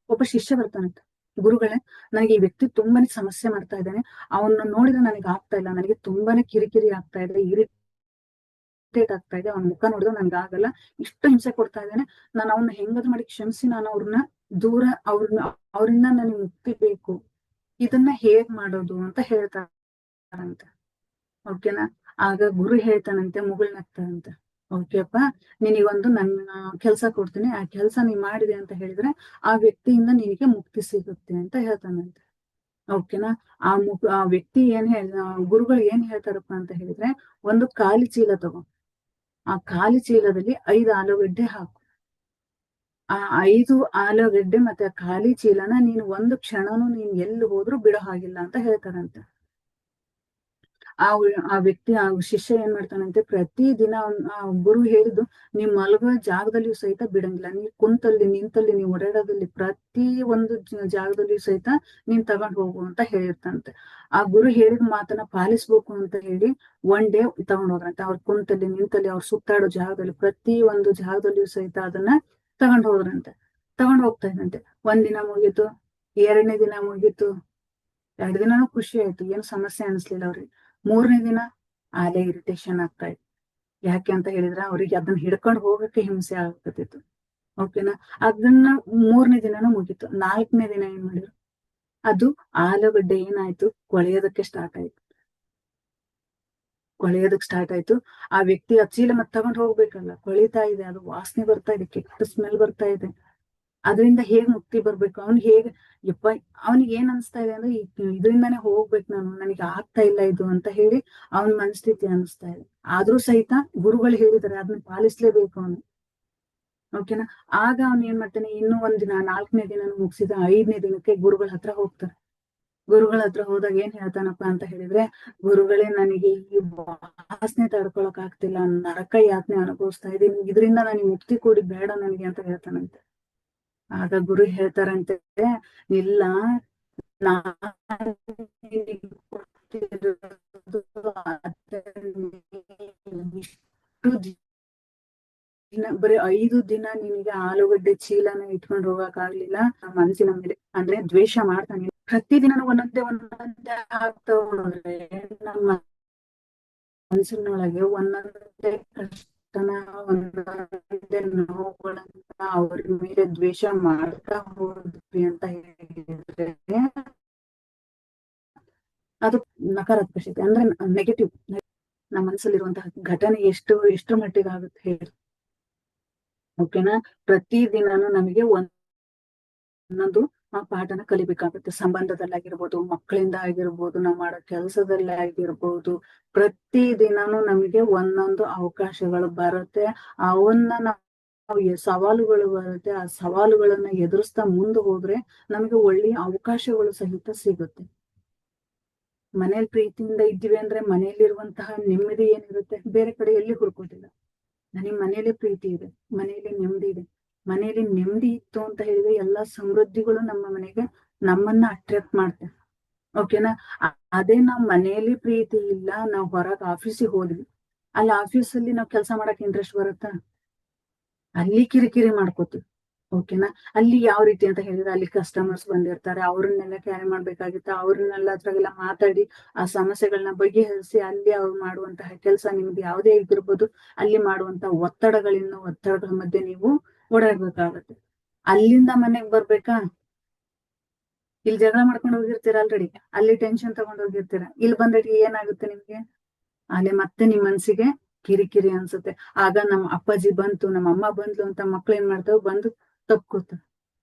ಒಬ್ಬ ಶಿಷ್ಯ ಬರ್ತಾನಂತ. ಗುರುಗಳೇ, ನನಗೆ ಈ ವ್ಯಕ್ತಿ ತುಂಬಾನೇ ಸಮಸ್ಯೆ ಮಾಡ್ತಾ ಇದ್ದಾನೆ, ಅವನ್ನ ನೋಡಿದ್ರೆ ನನಗೆ ಆಗ್ತಾ ಇಲ್ಲ, ನನಗೆ ತುಂಬಾನೇ ಕಿರಿಕಿರಿ ಆಗ್ತಾ ಇದೆ, ಆಗ್ತಾ ಇದೆ, ಅವ್ನ ಮುಖ ನೋಡಿದ್ರೆ ನನ್ಗೆ ಆಗಲ್ಲ, ಇಷ್ಟು ಹಿಂಸೆ ಕೊಡ್ತಾ ಇದ್ದಾನೆ, ನಾನು ಅವ್ನ ಹೆಂಗಾದ್ರು ಮಾಡಿ ಕ್ಷಮಿಸಿ ನಾನು ಅವ್ರನ್ನ ದೂರ, ಅವ್ರಿಂದ ನನಗೆ ಮುಕ್ತಿ ಬೇಕು, ಇದನ್ನ ಹೇಗ್ ಮಾಡೋದು ಅಂತ ಹೇಳ್ತಾರಂತೆ. ಓಕೆನಾ. ಆಗ ಗುರು ಹೇಳ್ತಾನಂತೆ, ಮುಗುಳ್ನಗ್ತಾನಂತೆ, ಓಕೆಪ್ಪ, ನಿನಗೊಂದು ನನ್ನ ಕೆಲ್ಸ ಕೊಡ್ತೀನಿ, ಆ ಕೆಲ್ಸ ನೀ ಮಾಡಿದೆ ಅಂತ ಹೇಳಿದ್ರೆ ಆ ವ್ಯಕ್ತಿಯಿಂದ ನಿನಗೆ ಮುಕ್ತಿ ಸಿಗುತ್ತೆ ಅಂತ ಹೇಳ್ತಾನಂತೆ. ಓಕೆನಾ. ಆ ವ್ಯಕ್ತಿ ಗುರುಗಳು ಏನ್ ಹೇಳ್ತಾರಪ್ಪ ಅಂತ ಹೇಳಿದ್ರೆ, ಒಂದು ಖಾಲಿ ಚೀಲ ತಗೋ, ಆ ಖಾಲಿ ಚೀಲದಲ್ಲಿ 5 ಆಲೂಗಡ್ಡೆ ಹಾಕು, ಆ 5 ಆಲೂಗಡ್ಡೆ ಮತ್ತೆ ಆ ಖಾಲಿ ಚೀಲನ ನೀನು ಒಂದು ಕ್ಷಣನು ನೀನ್ ಎಲ್ಲಿ ಹೋದ್ರೂ ಬಿಡೋ ಹಾಗಿಲ್ಲ ಅಂತ ಹೇಳ್ತಾರಂತೆ. ಆ ವ್ಯಕ್ತಿ, ಆ ಶಿಷ್ಯ ಏನ್ ಮಾಡ್ತಾನಂತೆ, ಪ್ರತಿ ದಿನ ಆ ಗುರು ಹೇಳಿದ್ದು, ನೀವ್ ಮಲಗೋ ಜಾಗದಲ್ಲಿಯೂ ಸಹಿತ ಬಿಡಂಗಿಲ್ಲ, ನೀವ್ ಕುಂತಲ್ಲಿ ನಿಂತಲ್ಲಿ ನೀವ್ ಓಡಾಡೋದಲ್ಲಿ ಪ್ರತಿ ಒಂದು ಜಾಗದಲ್ಲಿಯೂ ಸಹಿತ ನೀನ್ ತಗೊಂಡ್ ಹೋಗು ಅಂತ ಹೇಳಿರ್ತಾನಂತೆ. ಆ ಗುರು ಹೇಳಿದ ಮಾತನ್ನ ಪಾಲಿಸ್ಬೇಕು ಅಂತ ಹೇಳಿ ಒನ್ ಡೇ ತಗೊಂಡ್ ಹೋದ್ರಂತೆ. ಅವ್ರ ಕುಂತಲ್ಲಿ ನಿಂತಲ್ಲಿ ಅವ್ರು ಸುತ್ತಾಡೋ ಜಾಗದಲ್ಲಿ ಪ್ರತಿ ಒಂದು ಜಾಗದಲ್ಲಿಯೂ ಸಹಿತ ಅದನ್ನ ತಗೊಂಡ್ ಹೋದ್ರಂತೆ. ತಗೊಂಡ್ ಹೋಗ್ತಾ ಇದ್ದಂತೆ. ಒಂದಿನ ಮುಗೀತು, 2ನೇ ದಿನ ಮುಗೀತು, 2 ದಿನಾನು ಖುಷಿ ಆಯ್ತು, ಏನು ಸಮಸ್ಯೆ ಅನಿಸ್ಲಿಲ್ಲ ಅವ್ರಿಗೆ. 3ನೇ ದಿನ ಅದೇ ಇರಿಟೇಷನ್ ಆಗ್ತಾ ಇತ್ತು. ಯಾಕೆ ಅಂತ ಹೇಳಿದ್ರೆ ಅವ್ರಿಗೆ ಅದನ್ನ ಹಿಡ್ಕೊಂಡು ಹೋಗಕ್ಕೆ ಹಿಂಸೆ ಆಗ್ತಿತ್ತು. ಓಕೆನಾ. ಅದನ್ನ 3ನೇ ದಿನಾನು ಮುಗೀತು. 4ನೇ ದಿನ ಏನ್ ಮಾಡಿದ್ರು, ಅದು ಆಲೂಗಡ್ಡೆ ಏನಾಯ್ತು, ಕೊಳೆಯೋದಕ್ಕೆ ಸ್ಟಾರ್ಟ್ ಆಯ್ತು. ಆ ವ್ಯಕ್ತಿ ಆ ಚೀಲ ಮತ್ತೆ ತಗೊಂಡ್ ಹೋಗ್ಬೇಕಲ್ಲ, ಕೊಳಿತಾ ಇದೆ, ಅದು ವಾಸನೆ ಬರ್ತಾ ಇದೆ, ಕೆಟ್ಟ ಸ್ಮೆಲ್ ಬರ್ತಾ ಇದೆ. ಅದರಿಂದ ಹೇಗ್ ಮುಕ್ತಿ ಬರ್ಬೇಕು, ಯಪ್ಪ, ಅವನಿಗೆ ಏನ್ ಅನ್ಸ್ತಾ ಇದೆ ಅಂದ್ರೆ ಇದರಿಂದಾನೇ ಹೋಗ್ಬೇಕು ನಾನು, ನನಗೆ ಆಗ್ತಾ ಇಲ್ಲ ಇದು ಅಂತ ಹೇಳಿ ಅವನ ಮನಸ್ಥಿತಿ ಅನಿಸ್ತಾ ಇದೆ. ಆದ್ರೂ ಸಹಿತ ಗುರುಗಳು ಹೇಳಿದಾರೆ, ಅದನ್ನ ಪಾಲಿಸ್ಲೇಬೇಕು ಅವನು. ಓಕೆನಾ. ಆಗ ಅವ್ನು ಏನ್ ಮಾಡ್ತಾನೆ, ಇನ್ನೂ ಒಂದಿನ 4ನೇ ದಿನ ಮುಗಿಸಿದ 5ನೇ ದಿನಕ್ಕೆ ಗುರುಗಳ ಹತ್ರ ಹೋಗ್ತಾರೆ. ಗುರುಗಳ ಹತ್ರ ಹೋದಾಗ ಏನ್ ಹೇಳ್ತಾನಪ್ಪ ಅಂತ ಹೇಳಿದ್ರೆ, ಗುರುಗಳೇ, ನನಗೆ ಈ ವಾಸನೆ ತಡ್ಕೊಳಕ್ ಆಗ್ತಿಲ್ಲ, ನರಕ ಯಾತನೆ ಅನುಭವಿಸ್ತಾ ಇದ್ದೀನಿ, ಇದರಿಂದ ನನಗೆ ಮುಕ್ತಿ ಕೊಡಿ, ಬೇಡ ನನಗೆ ಅಂತ ಹೇಳ್ತಾನಂತೆ. ಆಗ ಗುರು ಹೇಳ್ತಾರಂತೆ, ಇಲ್ಲ, ಬರೀ 5 ದಿನ ನಿನಗೆ ಆಲೂಗಡ್ಡೆ ಚೀಲನ ಇಟ್ಕೊಂಡು ಹೋಗಕ್ ಆಗ್ಲಿಲ್ಲ, ಮನಸ್ಸಿನ ಮೇಲೆ ಅಂದ್ರೆ ದ್ವೇಷ ಮಾಡ್ತಾನೆ, ಪ್ರತಿದಿನ ಒಂದೊಂದೇ ಆಗ್ತಾ ಹೋದ್ರೆ ನಮ್ಮ ಮನಸ್ಸಿನೊಳಗೆ ಒಂದೊಂದೇ ಕಷ್ಟನ, ಒಂದೊಂದೇ ನೋವುಗಳನ್ನ ಅವ್ರ ಮೇಲೆ ದ್ವೇಷ ಮಾಡ್ತಾ ಹೋದ್ವಿ ಅಂತ ಹೇಳಿದ್ರೆ ಅದು ನಕಾರಾತ್ಮಕ ಶಕ್ತಿ, ಅಂದ್ರೆ ನೆಗೆಟಿವ್. ನಮ್ಮ ಮನಸ್ಸಲ್ಲಿರುವಂತಹ ಘಟನೆ ಎಷ್ಟು ಮಟ್ಟಿಗೆ ಆಗುತ್ತೆ ಹೇಳಿ. ಓಕೆನಾ. ಪ್ರತಿ ದಿನಾನು ನಮಗೆ ಒಂದೊಂದು ಆ ಪಾಠನ ಕಲಿಬೇಕಾಗುತ್ತೆ. ಸಂಬಂಧದಲ್ಲಾಗಿರ್ಬೋದು, ಮಕ್ಕಳಿಂದ ಆಗಿರ್ಬೋದು, ನಾವ್ ಮಾಡೋ ಕೆಲಸದಲ್ಲಿ ಆಗಿರ್ಬೋದು, ಪ್ರತಿ ದಿನಾನು ನಮಗೆ ಒಂದೊಂದು ಅವಕಾಶಗಳು ಬರುತ್ತೆ. ಅವನ್ನ ನಾವು ಸವಾಲುಗಳು ಬರುತ್ತೆ. ಆ ಸವಾಲುಗಳನ್ನ ಎದುರಿಸ್ತಾ ಮುಂದೆ ಹೋದ್ರೆ ನಮಗೆ ಒಳ್ಳೆಯ ಅವಕಾಶಗಳು ಸಹಿತ ಸಿಗುತ್ತೆ. ಮನೇಲಿ ಪ್ರೀತಿಯಿಂದ ಇದ್ದೀವಿ ಅಂದ್ರೆ ಮನೆಯಲ್ಲಿರುವಂತಹ ನೆಮ್ಮದಿ ಏನಿರುತ್ತೆ ಬೇರೆ ಕಡೆ ಎಲ್ಲಿ ಹುಡ್ಕೋದಿಲ್ಲ. ನನಗೆ ಮನೇಲಿ ಪ್ರೀತಿ ಇದೆ, ಮನೆಯಲ್ಲಿ ನೆಮ್ಮದಿ ಇದೆ. ಮನೆಯಲ್ಲಿ ನೆಮ್ಮದಿ ಇತ್ತು ಅಂತ ಹೇಳಿದ್ರೆ ಎಲ್ಲಾ ಸಮೃದ್ಧಿಗಳು ನಮ್ಮ ಮನೆಗೆ ನಮ್ಮನ್ನ ಅಟ್ರಾಕ್ಟ್ ಮಾಡ್ತೇವೆ. ಓಕೆನಾ. ಅದೇ ನಾವ್ ಮನೆಯಲ್ಲಿ ಪ್ರೀತಿ ಇಲ್ಲ, ನಾವ್ ಹೊರಗ್ ಆಫೀಸಿಗೆ ಹೋದ್ವಿ, ಅಲ್ಲಿ ಆಫೀಸಲ್ಲಿ ನಾವ್ ಕೆಲಸ ಮಾಡಕ್ ಇಂಟ್ರೆಸ್ಟ್ ಬರುತ್ತಾ? ಅಲ್ಲಿ ಕಿರಿಕಿರಿ ಮಾಡ್ಕೋತೀವಿ. ಓಕೆನಾ. ಅಲ್ಲಿ ಯಾವ ರೀತಿ ಅಂತ ಹೇಳಿದ್ರೆ ಅಲ್ಲಿ ಕಸ್ಟಮರ್ಸ್ ಬಂದಿರ್ತಾರೆ, ಅವ್ರನ್ನೆಲ್ಲ ಕ್ಯಾರಿ ಮಾಡ್ಬೇಕಾಗಿತ್ತ, ಅವ್ರನ್ನೆಲ್ಲ ಅದ್ರಾಗೆಲ್ಲ ಮಾತಾಡಿ ಆ ಸಮಸ್ಯೆಗಳನ್ನ ಬಗೆಹರಿಸಿ ಅಲ್ಲಿ ಅವ್ರು ಮಾಡುವಂತಹ ಕೆಲಸ ನಿಮ್ದು ಯಾವುದೇ ಇದಿರ್ಬೋದು, ಅಲ್ಲಿ ಮಾಡುವಂತಹ ಒತ್ತಡಗಳ ಮಧ್ಯೆ ನೀವು ಓಡಾಡ್ಬೇಕಾಗತ್ತೆ. ಅಲ್ಲಿಂದ ಮನೆಗ್ ಬರ್ಬೇಕಾ, ಇಲ್ಲಿ ಜಗಳ ಮಾಡ್ಕೊಂಡು ಹೋಗಿರ್ತೀರ ಆಲ್ರೆಡಿ, ಅಲ್ಲಿ ಟೆನ್ಷನ್ ತಗೊಂಡ್ ಹೋಗಿರ್ತೀರ, ಇಲ್ಲಿ ಬಂದ್ರೆ ಏನಾಗುತ್ತೆ ನಿಮ್ಗೆ? ಅಲ್ಲಿ ಮತ್ತೆ ನಿಮ್ ಮನ್ಸಿಗೆ ಕಿರಿಕಿರಿ ಅನ್ಸುತ್ತೆ. ಆಗ ನಮ್ಮ ಅಪ್ಪಾಜಿ ಬಂತು, ನಮ್ಮ ಅಮ್ಮ ಬಂದ್ಲು ಅಂತ ಮಕ್ಳು ಏನ್ ಮಾಡ್ತಾವ, ಬಂದು ತಪ್ಕೋತಾವ.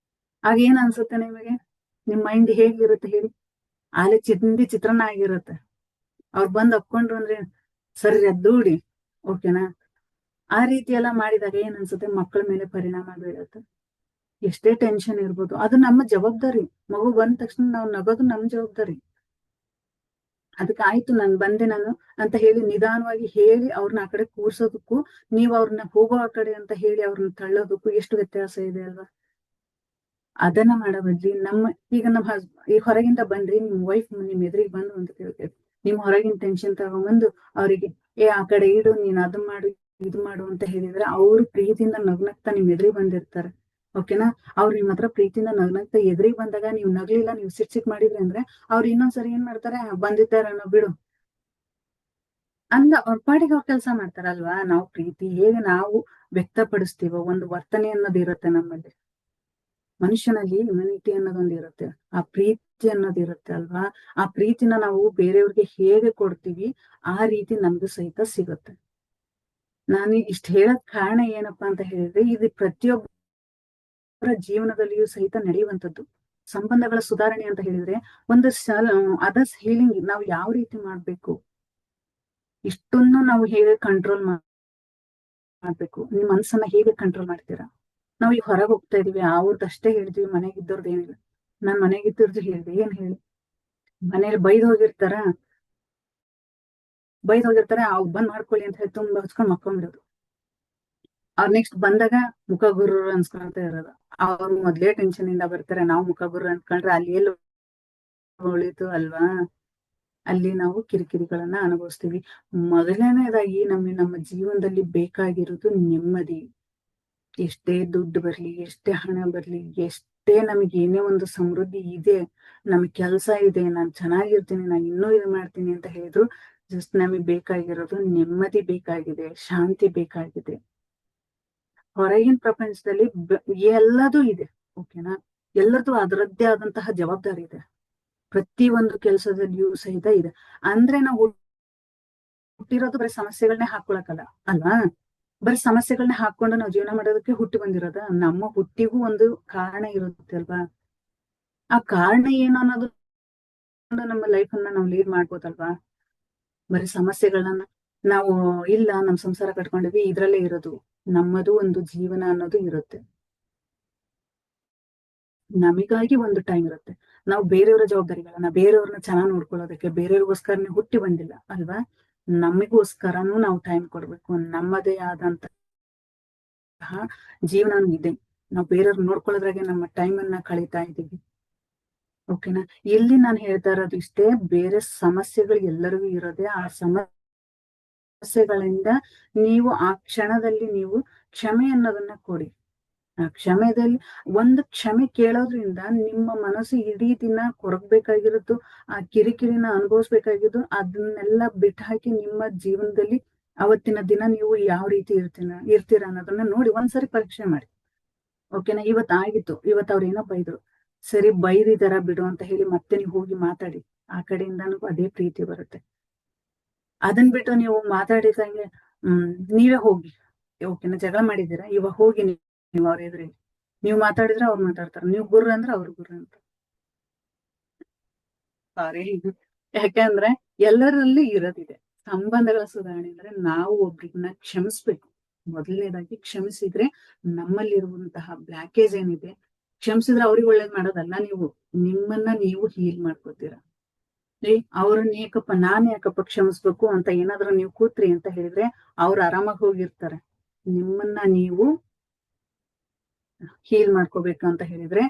ಆಗ ಏನ್ ಅನ್ಸುತ್ತೆ ನಿಮಗೆ? ನಿಮ್ ಮೈಂಡ್ ಹೇಗಿರುತ್ತೆ ಹೇಳಿ? ಆಲೆ ಚಿತ್ರಾನ್ನ ಆಗಿರುತ್ತೆ. ಅವ್ರು ಬಂದ್ ಒಪ್ಕೊಂಡ್ರು ಅಂದ್ರೆ ಸರಿ ಎದ್ದೂಡಿ. ಓಕೆನಾ. ಆ ರೀತಿ ಎಲ್ಲ ಮಾಡಿದಾಗ ಏನ್ ಅನ್ಸುತ್ತೆ, ಮಕ್ಕಳ ಮೇಲೆ ಪರಿಣಾಮ ಬೀಳುತ್ತೆ. ಎಷ್ಟೇ ಟೆನ್ಷನ್ ಇರ್ಬೋದು, ಅದು ನಮ್ಮ ಜವಾಬ್ದಾರಿ. ಮಗು ಬಂದ ತಕ್ಷಣ ನಾವು ನಗೋದು ನಮ್ ಜವಾಬ್ದಾರಿ. ಅದಕ್ಕಾಯ್ತು ನಾನ್ ಬಂದೆ ನಾನು ಅಂತ ಹೇಳಿ ನಿಧಾನವಾಗಿ ಹೇಳಿ ಅವ್ರನ್ನ ಆ ಕಡೆ ಕೂರ್ಸೋದಕ್ಕೂ, ನೀವ್ ಅವ್ರನ್ನ ಹೋಗೋ ಆ ಕಡೆ ಅಂತ ಹೇಳಿ ಅವ್ರನ್ನ ತಳ್ಳೋದಕ್ಕೂ ಎಷ್ಟು ವ್ಯತ್ಯಾಸ ಇದೆ ಅಲ್ವಾ? ಅದನ್ನ ಮಾಡೋ ಬದ್ಲಿ ಈಗ ಈ ಹೊರಗಿಂದ ಬಂದ್ರಿ, ನಿಮ್ ವೈಫ್ ನಿಮ್ ಎದುರಿಗೆ ಬಂದು ಅಂತ ಕೇಳ್ತೇವೆ, ನಿಮ್ ಹೊರಗಿನ ಟೆನ್ಷನ್ ತಗೊಂಡ್ಬಂದು ಅವರಿಗೆ ಆ ಕಡೆ ಇಡು, ನೀನ್ ಅದು ಮಾಡು ಇದು ಮಾಡು ಅಂತ ಹೇಳಿದ್ರೆ ಅವ್ರು ಪ್ರೀತಿಯಿಂದ ನಗ್ನಗ್ತಾ ನಿಮ್ ಎದುರಿಗೆ ಬಂದಿರ್ತಾರೆ. ಓಕೆನಾ. ಅವ್ರು ನಿಮ್ ಹತ್ರ ಪ್ರೀತಿಯಿಂದ ನಗ್ನಗ್ತಾ ಎದುರಿಗೆ ಬಂದಾಗ ನೀವ್ ನಗ್ಲಿಲ್ಲ, ನೀವು ಸಿಟ್ ಮಾಡಿದ್ರಿ ಅಂದ್ರೆ ಅವ್ರು ಇನ್ನೊಂದ್ಸರಿ ಏನ್ ಮಾಡ್ತಾರೆ, ಬಂದಿದ್ದಾರನೋ ಬಿಡು ಅಂದ ಅವ್ರ ಪಾಡಿಗೆ ಅವ್ರ ಕೆಲಸ ಮಾಡ್ತಾರಲ್ವಾ. ನಾವು ಪ್ರೀತಿ ಹೇಗೆ ನಾವು ವ್ಯಕ್ತಪಡಿಸ್ತೀವೋ, ಒಂದು ವರ್ತನೆ ಅನ್ನೋದು ಇರುತ್ತೆ ನಮ್ಮಲ್ಲಿ. ಮನುಷ್ಯನಲ್ಲಿ ಹ್ಯುಮ್ಯಾನಿಟಿ ಅನ್ನೋದೊಂದು ಇರುತ್ತೆ, ಆ ಪ್ರೀತಿ ಅನ್ನೋದು ಇರುತ್ತೆ ಅಲ್ವಾ. ಆ ಪ್ರೀತಿನ ನಾವು ಬೇರೆಯವ್ರಿಗೆ ಹೇಗೆ ಕೊಡ್ತೀವಿ, ಆ ರೀತಿ ನಮ್ಗೂ ಸಹಿತ ಸಿಗುತ್ತೆ. ನಾನು ಇಷ್ಟ ಹೇಳಕ್ ಕಾರಣ ಏನಪ್ಪಾ ಅಂತ ಹೇಳಿದ್ರೆ, ಇದು ಪ್ರತಿಯೊಬ್ಬರ ಜೀವನದಲ್ಲಿಯೂ ಸಹಿತ ನಡೆಯುವಂಥದ್ದು. ಸಂಬಂಧಗಳ ಸುಧಾರಣೆ ಅಂತ ಹೇಳಿದ್ರೆ ಒಂದು ಅದರ್ಸ್ ಹೀಲಿಂಗ್ ನಾವು ಯಾವ ರೀತಿ ಮಾಡ್ಬೇಕು, ಇಷ್ಟನ್ನು ನಾವು ಹೇಗೆ ಕಂಟ್ರೋಲ್ ಮಾಡ್ಬೇಕು, ನಿಮ್ ಮನ್ಸನ್ನ ಹೇಗೆ ಕಂಟ್ರೋಲ್ ಮಾಡ್ತೀರಾ? ನಾವ್ ಈಗ ಹೊರಗೆ ಹೋಗ್ತಾ ಇದೀವಿ, ಅವ್ರದ್ದಷ್ಟೇ ಹೇಳಿದ್ವಿ, ಮನೆಗಿದ್ದವ್ರದ್ದು ಏನಿಲ್ಲ. ನಾನ್ ಮನೆಗಿದ್ದವ್ರದ್ದು ಹೇಳ್ದೆ, ಏನ್ ಹೇಳಿ, ಮನೇಲಿ ಬೈದ್ ಹೋಗಿರ್ತಾರ, ಅವ್ರು ಬಂದ್ ಮಾಡ್ಕೊಳ್ಳಿ ಅಂತ ಹೇಳಿ ತುಂಬಾ ಹಚ್ಕೊಂಡ್ ಮಕ್ಕೊಂಡ್ಬಿಡೋದು. ಅವ್ರ ನೆಕ್ಸ್ಟ್ ಬಂದಾಗ ಮುಖ ಗುರು ಅನ್ಸ್ಕೊಂತ ಇರೋದು. ಅವ್ರು ಮೊದ್ಲೇ ಟೆನ್ಷನ್ ಇಂದ ಬರ್ತಾರೆ, ನಾವು ಮುಖ ಗುರು ಅನ್ಕೊಂಡ್ರೆ ಅಲ್ಲಿ ಎಲ್ಲಿ ಉಳಿತು ಅಲ್ವಾ. ಅಲ್ಲಿ ನಾವು ಕಿರಿಕಿರಿಗಳನ್ನ ಅನುಭವಿಸ್ತೀವಿ. ಮೊದಲನೇದಾಗಿ ನಮ್ಮ ಜೀವನದಲ್ಲಿ ಬೇಕಾಗಿರೋದು ನೆಮ್ಮದಿ. ಎಷ್ಟೇ ದುಡ್ಡು ಬರ್ಲಿ, ಎಷ್ಟೇ ಹಣ ಬರ್ಲಿ, ಎಷ್ಟೇ ನಮಗೆ ಏನೇ ಒಂದು ಸಮೃದ್ಧಿ ಇದೆ, ನಮಗ್ ಕೆಲ್ಸ ಇದೆ, ನಾನ್ ಚೆನ್ನಾಗಿರ್ತೀನಿ, ನಾನ್ ಇನ್ನೂ ಇದು ಮಾಡ್ತೀನಿ ಅಂತ ಹೇಳಿದ್ರು ಜಸ್ಟ್ ನಮಗ್ ಬೇಕಾಗಿರೋದು ನೆಮ್ಮದಿ ಬೇಕಾಗಿದೆ, ಶಾಂತಿ ಬೇಕಾಗಿದೆ. ಹೊರಗಿನ ಪ್ರಪಂಚದಲ್ಲಿ ಎಲ್ಲದೂ ಇದೆ. ಓಕೆನಾ. ಎಲ್ಲದೂ ಅದರದ್ದೇ ಆದಂತಹ ಜವಾಬ್ದಾರಿ ಇದೆ. ಪ್ರತಿ ಒಂದು ಕೆಲಸದಲ್ಲಿಯೂ ಸಹಿತ ಇದೆ. ಅಂದ್ರೆ ನಾವು ಹುಟ್ಟಿರೋದು ಬರೀ ಸಮಸ್ಯೆಗಳನ್ನೇ ಹಾಕೊಳಕಲ್ಲ ಅಲ್ವಾ. ಬರೀ ಸಮಸ್ಯೆಗಳನ್ನ ಹಾಕೊಂಡು ನಾವು ಜೀವನ ಮಾಡೋದಕ್ಕೆ ಹುಟ್ಟಿ ಬಂದಿರೋದ? ನಮ್ಮ ಹುಟ್ಟಿಗೂ ಒಂದು ಕಾರಣ ಇರುತ್ತೆ ಅಲ್ವಾ. ಆ ಕಾರಣ ಏನು ಅನ್ನೋದು ನಮ್ಮ ಲೈಫ್ ಅನ್ನ ನಾವು ಲೀಡ್ ಮಾಡ್ಬೋದಲ್ವಾ. ಬರೀ ಸಮಸ್ಯೆಗಳನ್ನ ನಾವು ಇಲ್ಲ ನಮ್ ಸಂಸಾರ ಕಟ್ಕೊಂಡಿದ್ವಿ ಇದ್ರಲ್ಲೇ ಇರೋದು, ನಮ್ಮದು ಒಂದು ಜೀವನ ಅನ್ನೋದು ಇರುತ್ತೆ. ನಮಿಗಾಗಿ ಒಂದು ಟೈಮ್ ಇರುತ್ತೆ. ನಾವು ಬೇರೆಯವರ ಜವಾಬ್ದಾರಿಗಳನ್ನ, ಬೇರೆಯವ್ರನ್ನ ಚೆನ್ನಾಗ್ ನೋಡ್ಕೊಳ್ಳೋದಕ್ಕೆ ಬೇರೆಯವ್ರಿಗೋಸ್ಕರನೇ ಹುಟ್ಟಿ ಬಂದಿಲ್ಲ ಅಲ್ವಾ. ನಮಿಗೋಸ್ಕರನೂ ನಾವು ಟೈಮ್ ಕೊಡ್ಬೇಕು. ನಮ್ಮದೇ ಆದಂತಹ ಜೀವನನೂ ಇದೆ. ನಾವು ಬೇರೆಯವ್ರ ನೋಡ್ಕೊಳ್ಳೋದ್ರಾಗೆ ನಮ್ಮ ಟೈಮ್ ಅನ್ನ ಕಳೀತಾ ಇದೀವಿ. ಓಕೆನಾ. ಇಲ್ಲಿ ನಾನು ಹೇಳ್ತಾ ಇರೋದು ಇಷ್ಟೇ, ಬೇರೆ ಸಮಸ್ಯೆಗಳು ಎಲ್ಲರಿಗೂ ಇರೋದೆ. ಆ ಸಮಸ್ಯೆಗಳಿಂದ ನೀವು ಆ ಕ್ಷಣದಲ್ಲಿ ನೀವು ಕ್ಷಮೆ ಅನ್ನೋದನ್ನ ಕೊಡಿ. ಆ ಕ್ಷಮೆದಲ್ಲಿ ಒಂದು ಕ್ಷಮೆ ಕೇಳೋದ್ರಿಂದ ನಿಮ್ಮ ಮನಸ್ಸು ಇಡೀ ದಿನ ಕೊರಗ್ಬೇಕಾಗಿರೋದು, ಆ ಕಿರಿಕಿರಿನ ಅನುಭವಿಸ್ಬೇಕಾಗಿದ್ದು ಅದನ್ನೆಲ್ಲ ಬಿಟ್ಟು ಹಾಕಿ ನಿಮ್ಮ ಜೀವನದಲ್ಲಿ ಅವತ್ತಿನ ದಿನ ನೀವು ಯಾವ ರೀತಿ ಇರ್ತೀರ ಅನ್ನೋದನ್ನ ನೋಡಿ ಒಂದ್ಸರಿ ಪರೀಕ್ಷೆ ಮಾಡಿ. ಓಕೆನಾ. ಆಗಿತ್ತು, ಇವತ್ತು ಅವ್ರು ಏನೋ ಬೈದ್ರು, ಸರಿ ಬೈದಿದಾರ ಬಿಡು ಅಂತ ಹೇಳಿ ಮತ್ತೆ ನೀವು ಹೋಗಿ ಮಾತಾಡಿ. ಆ ಕಡೆಯಿಂದಾನು ಅದೇ ಪ್ರೀತಿ ಬರುತ್ತೆ. ಅದನ್ ಬಿಟ್ಟು ನೀವು ಮಾತಾಡಿದಂಗೆ ನೀವೇ ಹೋಗಿ, ಓಕೆನಾ, ಜಗಳ ಮಾಡಿದ್ದೀರಾ, ಇವಾಗ ಹೋಗಿ ನೀವು ಅವ್ರ ಎದುರಿಗೆ ನೀವ್ ಮಾತಾಡಿದ್ರೆ ಅವ್ರು ಮಾತಾಡ್ತಾರೆ, ನೀವ್ ಗುರ್ರ ಅಂದ್ರೆ ಅವ್ರು ಗುರ್ರ ಅಂತ. ಸಾರಿ. ಯಾಕಂದ್ರೆ ಎಲ್ಲರಲ್ಲಿ ಇರೋದಿದೆ. ಸಂಬಂಧಗಳ ಸುಧಾರಣೆ ಅಂದ್ರೆ ನಾವು ಒಬ್ರನ್ನ ಕ್ಷಮಿಸ್ಬೇಕು. ಮೊದಲನೇದಾಗಿ ಕ್ಷಮಿಸಿದ್ರೆ ನಮ್ಮಲ್ಲಿರುವಂತಹ ಬ್ಲಾಕೇಜ್ ಏನಿದೆ, ಕ್ಷಮಿಸಿದ್ರೆ ಅವ್ರಿಗೆ ಒಳ್ಳೇದ್ ಮಾಡೋದಲ್ಲ, ನೀವು ನಿಮ್ಮನ್ನ ನೀವು ಹೀಲ್ ಮಾಡ್ಕೋತೀರ. ಅವ್ರನ್ನ ಯಾಕಪ್ಪ ನಾನ್ ಯಾಕಪ್ಪ ಕ್ಷಮಿಸ್ಬೇಕು ಅಂತ ಏನಾದ್ರು ನೀವು ಕೂತ್ರಿ ಅಂತ ಹೇಳಿದ್ರೆ ಅವ್ರು ಆರಾಮಾಗಿ ಹೋಗಿರ್ತಾರೆ. ನಿಮ್ಮನ್ನ ನೀವು ಹೀಲ್ ಮಾಡ್ಕೋಬೇಕು ಅಂತ ಹೇಳಿದ್ರೆ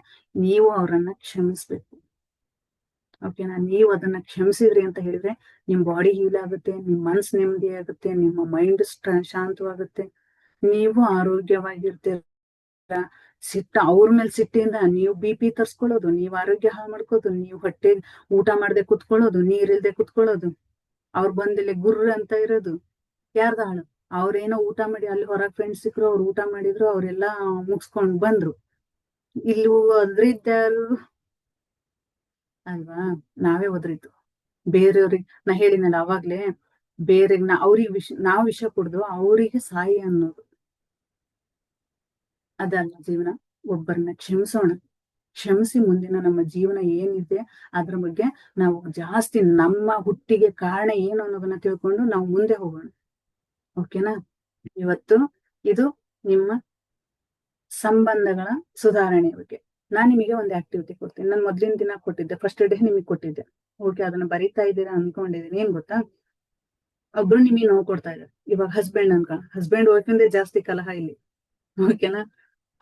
ನೀವು ಅವ್ರನ್ನ ಕ್ಷಮಿಸ್ಬೇಕು. ಓಕೆನಾ? ನೀವು ಅದನ್ನ ಕ್ಷಮಿಸಿದ್ರಿ ಅಂತ ಹೇಳಿದ್ರೆ ನಿಮ್ ಬಾಡಿ ಹೀಲ್ ಆಗುತ್ತೆ, ನಿಮ್ ಮನ್ಸ್ ನೆಮ್ಮದಿ ಆಗುತ್ತೆ, ನಿಮ್ಮ ಮೈಂಡ್ ಶಾಂತವಾಗುತ್ತೆ, ನೀವು ಆರೋಗ್ಯವಾಗಿರ್ತೀರ. ಅವ್ರ ಮೇಲೆ ಸಿಟ್ಟಿಂದ ನೀವು BP ತರ್ಸ್ಕೊಳ್ಳೋದು, ನೀವ್ ಆರೋಗ್ಯ ಹಾಳು ಮಾಡ್ಕೋದು, ನೀವು ಹೊಟ್ಟೆ ಊಟ ಮಾಡದೆ ಕುತ್ಕೊಳ್ಳೋದು, ನೀರಿಲ್ದೆ ಕುತ್ಕೊಳ್ಳೋದು, ಅವ್ರು ಬಂದಿಲ್ಲ ಗುರ್ರ ಅಂತ ಇರೋದು, ಯಾರ್ದ ಹಾಳು? ಅವ್ರೇನೋ ಊಟ ಮಾಡಿ ಅಲ್ಲಿ ಹೊರಗ್ ಫ್ರೆಂಡ್ಸ್ ಸಿಕ್ಕರು, ಅವ್ರು ಊಟ ಮಾಡಿದ್ರು, ಅವ್ರೆಲ್ಲಾ ಮುಗಿಸ್ಕೊಂಡ್ ಬಂದ್ರು, ಇಲ್ಲಿ ಅದ್ರಿದ್ದಾರು ಅಲ್ವಾ? ನಾವೇ ಒದ್ರಿದ್ದು ಬೇರೆಯವ್ರಿಗೆ. ನಾ ಹೇಳಿನಲ್ಲ ಅವಾಗ್ಲೇ, ಬೇರೆಗ್ ಅವ್ರಿಗೆ ನಾವ್ ವಿಷ ಕುಡ್ದು ಅವರಿಗೆ ಸಾಯಿ ಅನ್ನೋದು ಅದಲ್ಲ ಜೀವನ. ಒಬ್ಬರನ್ನ ಕ್ಷಮಿಸೋಣ, ಕ್ಷಮಿಸಿ ಮುಂದಿನ ನಮ್ಮ ಜೀವನ ಏನಿದೆ ಅದ್ರ ಬಗ್ಗೆ ನಾವು ಜಾಸ್ತಿ ನಮ್ಮ ಹುಟ್ಟಿಗೆ ಕಾರಣ ಏನು ಅನ್ನೋದನ್ನ ತಿಳ್ಕೊಂಡು ನಾವು ಮುಂದೆ ಹೋಗೋಣ. ಓಕೆನಾ? ಇವತ್ತು ಇದು ನಿಮ್ಮ ಸಂಬಂಧಗಳ ಸುಧಾರಣೆ ಬಗ್ಗೆ ನಾನ್ ನಿಮಗೆ ಒಂದು ಆಕ್ಟಿವಿಟಿ ಕೊಡ್ತೀನಿ. ನಾನು ಮೊದ್ಲಿನ ದಿನ ಕೊಟ್ಟಿದ್ದೆ, ಫಸ್ಟ್ ಡೇ ನಿಮಗೆ ಕೊಟ್ಟಿದ್ದೆ. ಓಕೆ, ಅದನ್ನ ಬರಿತಾ ಇದ್ದೀರಾ ಅನ್ಕೊಂಡಿದೀನಿ. ಏನ್ ಗೊತ್ತಾ, ಒಬ್ರು ನಿಮಗೆ ನೋವು ಕೊಡ್ತಾ ಇದ್ದಾರೆ. ಇವಾಗ ಹಸ್ಬೆಂಡ್ ಹಸ್ಬೆಂಡ್ ವೈಫಿಂದೇ ಜಾಸ್ತಿ ಕಲಹ ಇಲ್ಲಿ. ಓಕೆನಾ?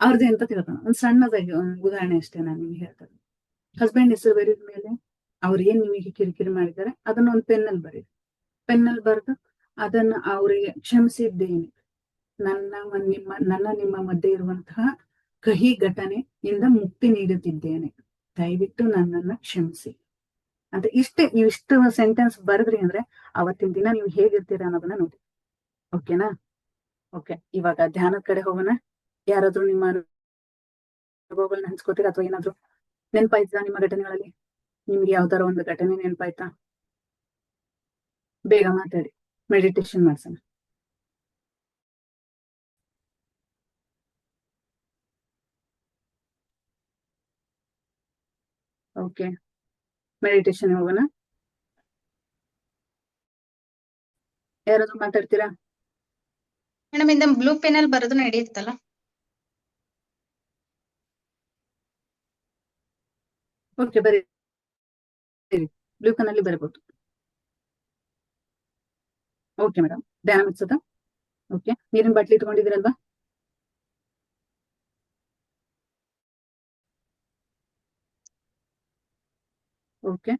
ಅವ್ರದ್ದು ಅಂತ ತಿಳ್ಕೊಂಡು ಒಂದ್ ಸಣ್ಣದಾಗಿ ಉದಾಹರಣೆ ಅಷ್ಟೇ ನಾನು ನಿಮ್ಗೆ ಹೇಳ್ತಾರೆ. ಹಸ್ಬೆಂಡ್ ಹೆಸರು ಬರೀದ ಮೇಲೆ ಅವ್ರು ಏನ್ ನಿಮಗೆ ಕಿರಿಕಿರಿ ಮಾಡಿದ್ದಾರೆ ಅದನ್ನ ಒಂದು ಪೆನ್ನಲ್ಲಿ ಬರೀರಿ. ಪೆನ್ನಲ್ಲಿ ಬರೆದು ಅದನ್ನ ಅವರಿಗೆ ಕ್ಷಮಿಸಿದ್ದೇನೆ, ನನ್ನ ನಿಮ್ಮ ಮಧ್ಯೆ ಇರುವಂತಹ ಕಹಿ ಘಟನೆಯಿಂದ ಮುಕ್ತಿ ನೀಡುತ್ತಿದ್ದೇನೆ, ದಯವಿಟ್ಟು ನನ್ನನ್ನ ಕ್ಷಮಿಸಿ ಅಂತ ಇಷ್ಟು ಸೆಂಟೆನ್ಸ್ ಬರೆದ್ರಿ ಅಂದ್ರೆ ಅವತ್ತಿನ ದಿನ ನೀವು ಹೇಗಿರ್ತೀರಾ ಅನ್ನೋದನ್ನ ನೋಡಿ. ಓಕೆನಾ? ಓಕೆ, ಇವಾಗ ಧ್ಯಾನದ ಕಡೆ ಹೋಗೋಣ. ಯಾರಾದ್ರೂ ನಿಮ್ಮ ಅನುಭವಗಳನ್ನ ಹಂಚ್ಕೋತೀರಾ ಅಥವಾ ಏನಾದ್ರು ನೆನಪಾಯ್ತಾ ನಿಮ್ಮ ಘಟನೆಗಳಲ್ಲಿ? ನಿಮ್ಗೆ ಯಾವ್ದಾರ ಒಂದು ಘಟನೆ ನೆನಪಾಯ್ತಾ? ಬೇಗ ಮಾತಾಡಿ, ಮೆಡಿಟೇಷನ್ ಮಾಡ್ಸೋಣ. ಓಕೆ, ಮೆಡಿಟೇಷನ್ ಹೋಗೋಣ. ಯಾರಾದ್ರೂ ಮಾತಾಡ್ತೀರಾ? ಮೇಡಮ್ ಇಂದ ಬ್ಲೂ ಪೆನ್ ಅಲ್ಲಿ ಬರೋದು ನಡೆಯುತ್ತಲ್ಲ? ಓಕೆ, ಬರೀ ಬ್ಲೂ ಪೆನ್ ಅಲ್ಲಿ ಬರಬಹುದು. ಓಕೆ ಮೇಡಮ್, ಧ್ಯಾನ ಮುಗಿಸೋದಾ? ಓಕೆ, ನೀರಿನ ಬಾಟ್ಲಿ ಇಟ್ಕೊಂಡಿದ್ದೀರಲ್ವಾ? ಓಕೆ,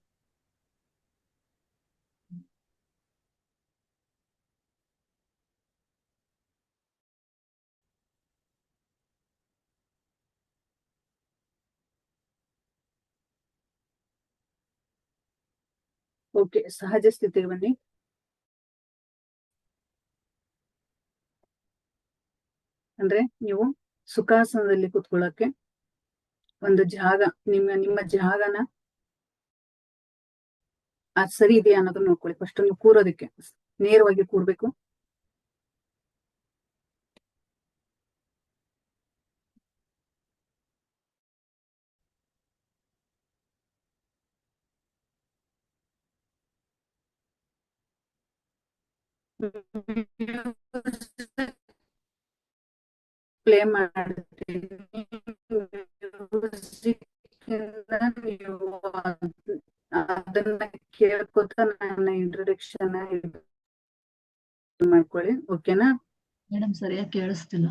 ಓಕೆ, ಸಹಜ ಸ್ಥಿತಿಗೆ ಬನ್ನಿ. ಅಂದ್ರೆ ನೀವು ಸುಖಾಸನದಲ್ಲಿ ಕುತ್ಕೊಳ್ಳಕ್ಕೆ ಒಂದು ಜಾಗ, ನಿಮ್ಮ ಜಾಗನ ಅದ್ ಸರಿ ಇದೆಯಾ ಅನ್ನೋದನ್ನ ನೋಡ್ಕೊಳ್ಳಿ. ಫಸ್ಟ್ ನೀವು ಕೂರೋದಕ್ಕೆ ನೇರವಾಗಿ ಕೂರ್ಬೇಕು. ಪ್ಲೇ ಮಾಡ್ತೀನಿ, ಅದನ್ನ ಕೇಳ್ಕೊತ ನನ್ನ ಇಂಟ್ರೊಡಕ್ಷನ್ ಮಾಡ್ಕೊಳ್ಳಿ. ಓಕೆನಾ? ಮೇಡಮ್ ಸರಿಯಾಗಿ ಕೇಳಿಸ್ತಿಲ್ಲ,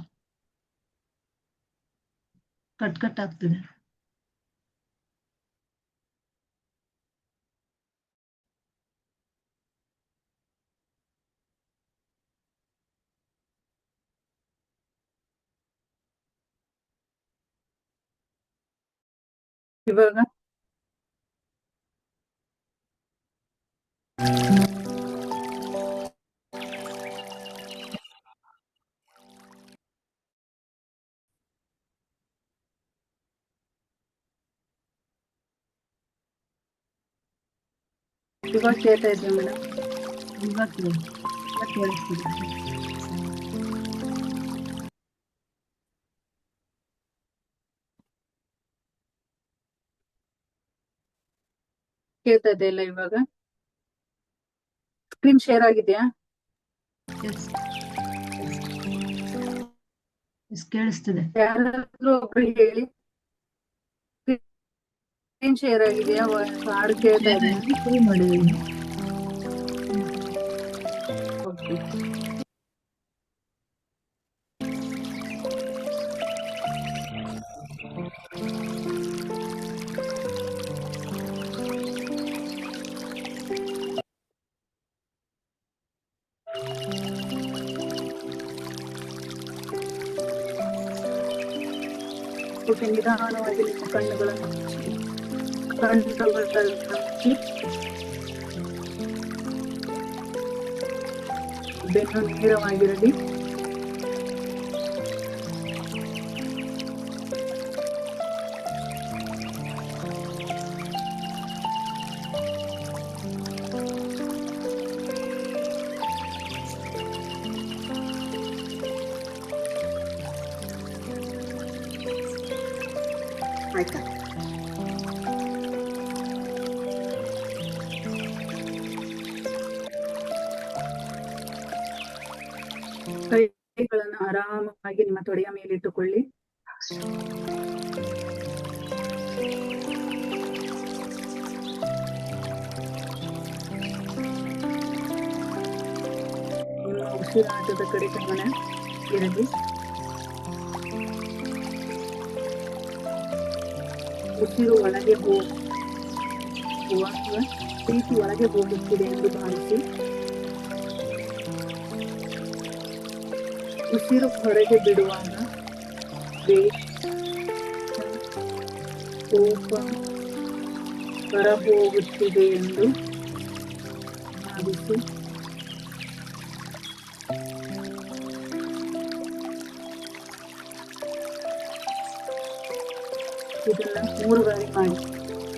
ಕಟ್ ಕಟ್ ಆಗ್ತಿದೆ. ಇವಾಗ ಇವಾಗ ಕೇಳ್ತಾ ಇದ್ದೀವಿ ಮೇಡಮ್. ಇವಾಗ ಕೇಳಿಸ್ತಿದೆ. ಕೇಳ್ತಾ ಇದೆ ಇಲ್ಲ ಇವಾಗ? ಸ್ಕ್ರೀನ್ ಶೇರ್ ಆಗಿದೆಯಾ? ಎಸ್ ಎಸ್ ಕೇಳಿಸ್ತಿದೆ. ಯಾರಾದ್ರೂ ಒಬ್ರು ಹೇಳಿ, ಸ್ಕ್ರೀನ್ ಶೇರ್ ಆಗಿದೆಯಾ? ಹಾಡು ಕೇಳ್ತಾ ಇದೆಯಾ? ಶುರು ಮಾಡಿದ್ದೀನಿ. ಓಕೆ. ಓಕೆ, ನಿಧಾನವಾಗಿ ನಿಮ್ಮ ಕಣ್ಣುಗಳನ್ನು ಮುಚ್ಚಿ, ಬೆನ್ನು ನೇರವಾಗಿರಲಿ. ಆಯ್ತಾ? ಕೈಗಳನ್ನು ಆರಾಮವಾಗಿ ನಿಮ್ಮ ತೊಡೆಯ ಮೇಲಿಟ್ಟುಕೊಳ್ಳಿ. ನಿಮ್ಮ ಉಸಿರಾಟದ ಕಡೆ ಗಮನ ಇರಲಿ. ಉಸಿರು ಒಳಗೆ ಹೋಗುವಾಗ ಪ್ರೀತಿ ಒಳಗೆ ಹೋಗುತ್ತಿದೆ ಎಂದು ಭಾವಿಸಿ. ಉಸಿರು ಹೊರಗೆ ಬಿಡುವಾಗ ಕೋಪ ಹೊರ ಹೋಗುತ್ತಿದೆ ಎಂದು ಭಾವಿಸಿ. ಇದನ್ನ 3 ಬಾರಿ ಮಾಡಿ.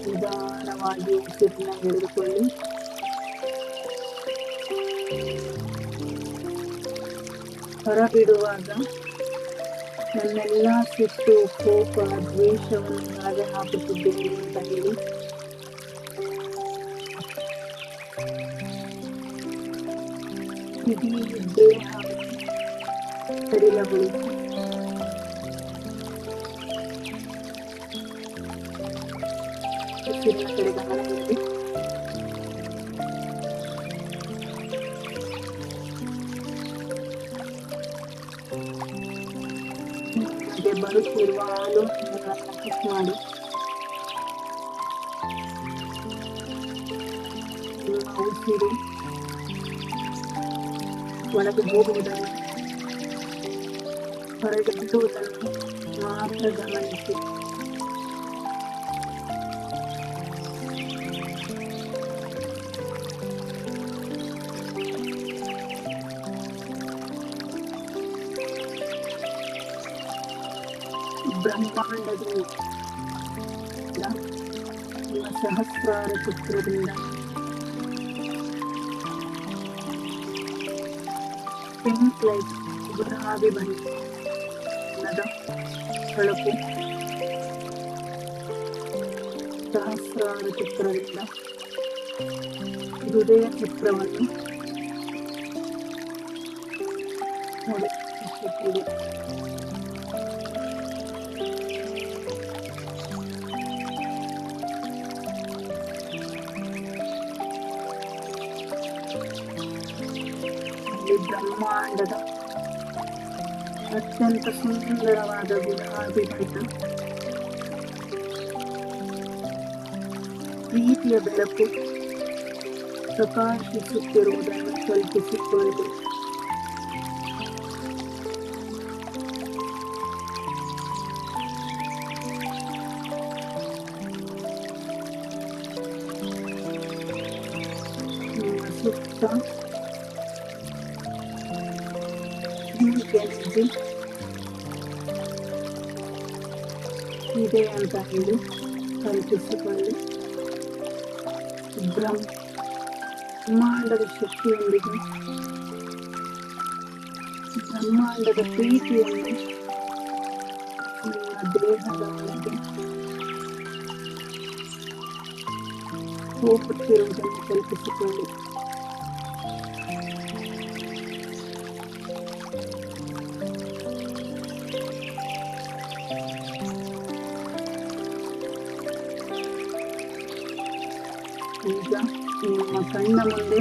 ನಿಧಾನವಾಗಿ ಉಸಿರನ್ನ ಎಳೆದುಕೊಳ್ಳಿ. ಹೊರಬಿಡುವಾಗ ನನ್ನೆಲ್ಲ ಸಿಟ್ಟು, ಕೋಪ, ದ್ವೇಷವನ್ನು ಹೊರಗೆ ಹಾಕುತ್ತಿದ್ದೇನೆ ಅಂತ ಹೇಳಿ. ಇಡೀ ದೇಹ ಸಡಿಲಗೊಳಿಸಿ. ಉಸಿರಿನ ಕಡೆ ಗಮನ ಇರಲಿ. ನಿಮಗೆ ಬರುತ್ತಿರುವ ಆಲೋಚನೆಗಳನ್ನು ಚೆಕ್ ಮಾಡಿ. ನಿಮ್ಮ ಉಸಿರು ಒಳಗೆ ಹೋಗುವುದನ್ನು, ಹೊರಗೆ ಬಿಡುವುದನ್ನು ಮಾತ್ರ ಗಮನಿಸಿ. ಬ್ರಹ್ಮಾಂಡದಿಂದ ನಿಮ್ಮ ಸಹಸ್ರಾರ ಚಕ್ರದಿಂದ ಪಿಂಕ್ ಲೈಟ್, ಗುಲಾಬಿ ಬಣ್ಣದ ಹೊಳಪು ಸಹಸ್ರಾರ ಚಕ್ರದಿಂದ ಹೃದಯ ಚಕ್ರವನ್ನು ನೋಡಿ. ಬ್ರಹ್ಮಾಂಡದ ಅತ್ಯಂತ ಸುಂದರವಾದ ಗುಲಾಬಿ ಬಣ್ಣ, ಪ್ರೀತಿಯ ಬೆಳಕು ಪ್ರಕಾಶಿಸುತ್ತಿರುವುದನ್ನು ಕಲ್ಪಿಸಿಕೊಳ್ಳಿ. ನಿಮ್ಮ ಸುತ್ತ ಎನರ್ಜಿ ಇದೆ ಅಂತ ಹೇಳಿ ಕಲ್ಪಿಸಿಕೊಳ್ಳಿ. ಬ್ರಹ್ಮಾಂಡದ ಶಕ್ತಿಯೊಂದಿಗೆ, ಬ್ರಹ್ಮಾಂಡದ ಪ್ರೀತಿಯನ್ನು ನಿಮ್ಮ ದೇಹದ ಒಳಗೆ ಹೋಗುತ್ತಿರುವುದನ್ನು ಕಲ್ಪಿಸಿಕೊಳ್ಳಿ. ಈಗ ನಿಮ್ಮ ಕಣ್ಣ ಮುಂದೆ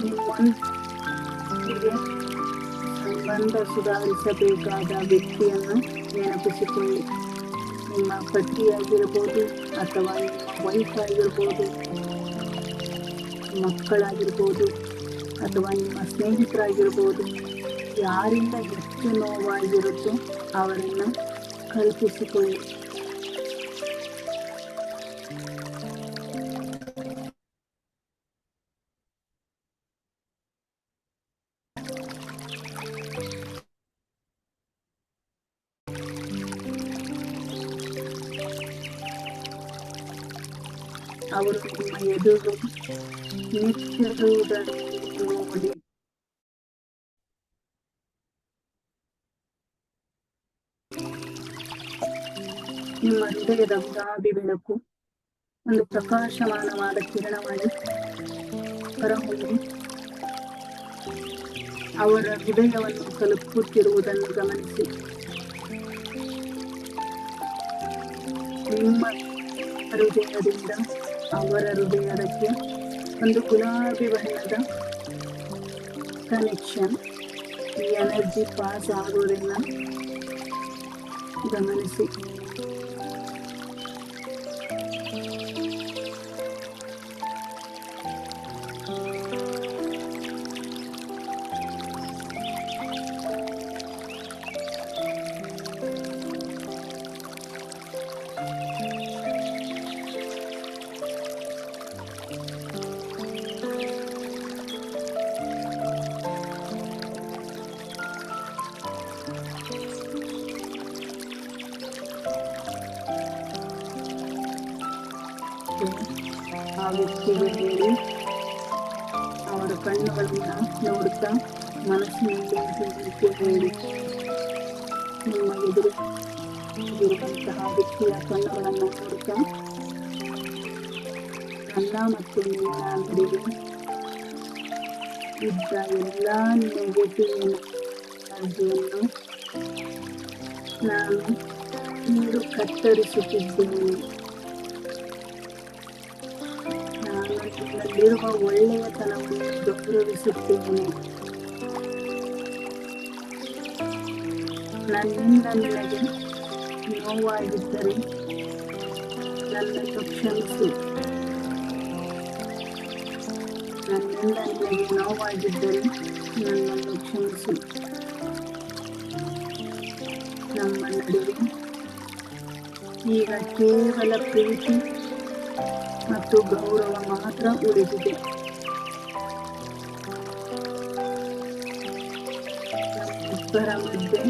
ನಿಮ್ಮೊಂದಿಗೆ ಸಂಬಂಧ ಸುಧಾರಿಸಬೇಕಾದ ವ್ಯಕ್ತಿಯನ್ನು ನೆನಪಿಸಿಕೊಳ್ಳಿ. ನಿಮ್ಮ ಪತಿಯಾಗಿರ್ಬೋದು, ಅಥವಾ ನಿಮ್ಮ ವೈಫ್ ಆಗಿರ್ಬೋದು, ಮಕ್ಕಳಾಗಿರ್ಬೋದು, ಅಥವಾ ನಿಮ್ಮ ಸ್ನೇಹಿತರಾಗಿರ್ಬೋದು. ಯಾರಿಂದ ಹೆಚ್ಚು ನೋವಾಗಿರುತ್ತೋ ಅವರನ್ನು ಕಲ್ಪಿಸಿಕೊಳ್ಳಿ. ಅವರು ನಿಮ್ಮ ಎದುರು ನಿಂತಿರುವುದನ್ನು ನೋಡಿ. ನಿಮ್ಮ ಹೃದಯದ ಗುಲಾಬಿ ಬೆಳಕು ಒಂದು ಪ್ರಕಾಶಮಾನವಾದ ಕಿರಣವಾಗಿ ಹೊರಹೊಮ್ಮಿ ಅವರ ಹೃದಯವನ್ನು ತಲುಪುತ್ತಿರುವುದನ್ನು ಗಮನಿಸಿ. ನಿಮ್ಮ ಹೃದಯದಿಂದ ಅವರ ಹೃದಯಕ್ಕೆ ಒಂದು ಗುಲಾಬಿ ಬಣ್ಣದ ಕನೆಕ್ಷನ್, ಈ ಎನರ್ಜಿ ಪಾಸ್ ಆಗುವುದನ್ನು ಗಮನಿಸಿ. ಆ ವ್ಯಕ್ತಿಗೆ ಹೇಳಿ, ಅವರ ಕಣ್ಣುಗಳನ್ನು ನೋಡುತ್ತಾ ಮನಸ್ಸಿನಲ್ಲಿ ಹೀಗೆ ಹೇಳಿ. ನಿಮ್ಮ ಎದುರು ಇರುವಂತಹ ವ್ಯಕ್ತಿಯ ಕಣ್ಣುಗಳನ್ನು ನೋಡುತ್ತಾ ನನ್ನ ಮತ್ತು ನಿನ್ನ ನಡುವೆ ಇದ್ದ ಎಲ್ಲ ನೆಗೆಟಿವ್ ಎನರ್ಜಿಯನ್ನು ನಾನು ಇಂದು ಕತ್ತರಿಸುತ್ತಿದ್ದೇನೆ. ನನ್ನಲ್ಲಿರುವ ಒಳ್ಳೆಯತನವನ್ನು ಗೌರವಿಸುತ್ತೇನೆ. ನನ್ನಿಂದ ನಿನಗೆ ನೋವಾಗಿದ್ದರೆ ನನ್ನನ್ನು ಕ್ಷಮಿಸು. ನನ್ನಿಂದ ನಿನಗೆ ನೋವಾಗಿದ್ದರೆ ನನ್ನನ್ನು ಕ್ಷಮಿಸು. ನಮ್ಮ ನಡುವೆ ಈಗ ಕೇವಲ ಪ್ರೀತಿ ಮತ್ತು ಗೌರವ ಮಾತ್ರ ಉಳಿದಿದೆ. ನಮ್ಮಿಬ್ಬರ ಮಧ್ಯೆ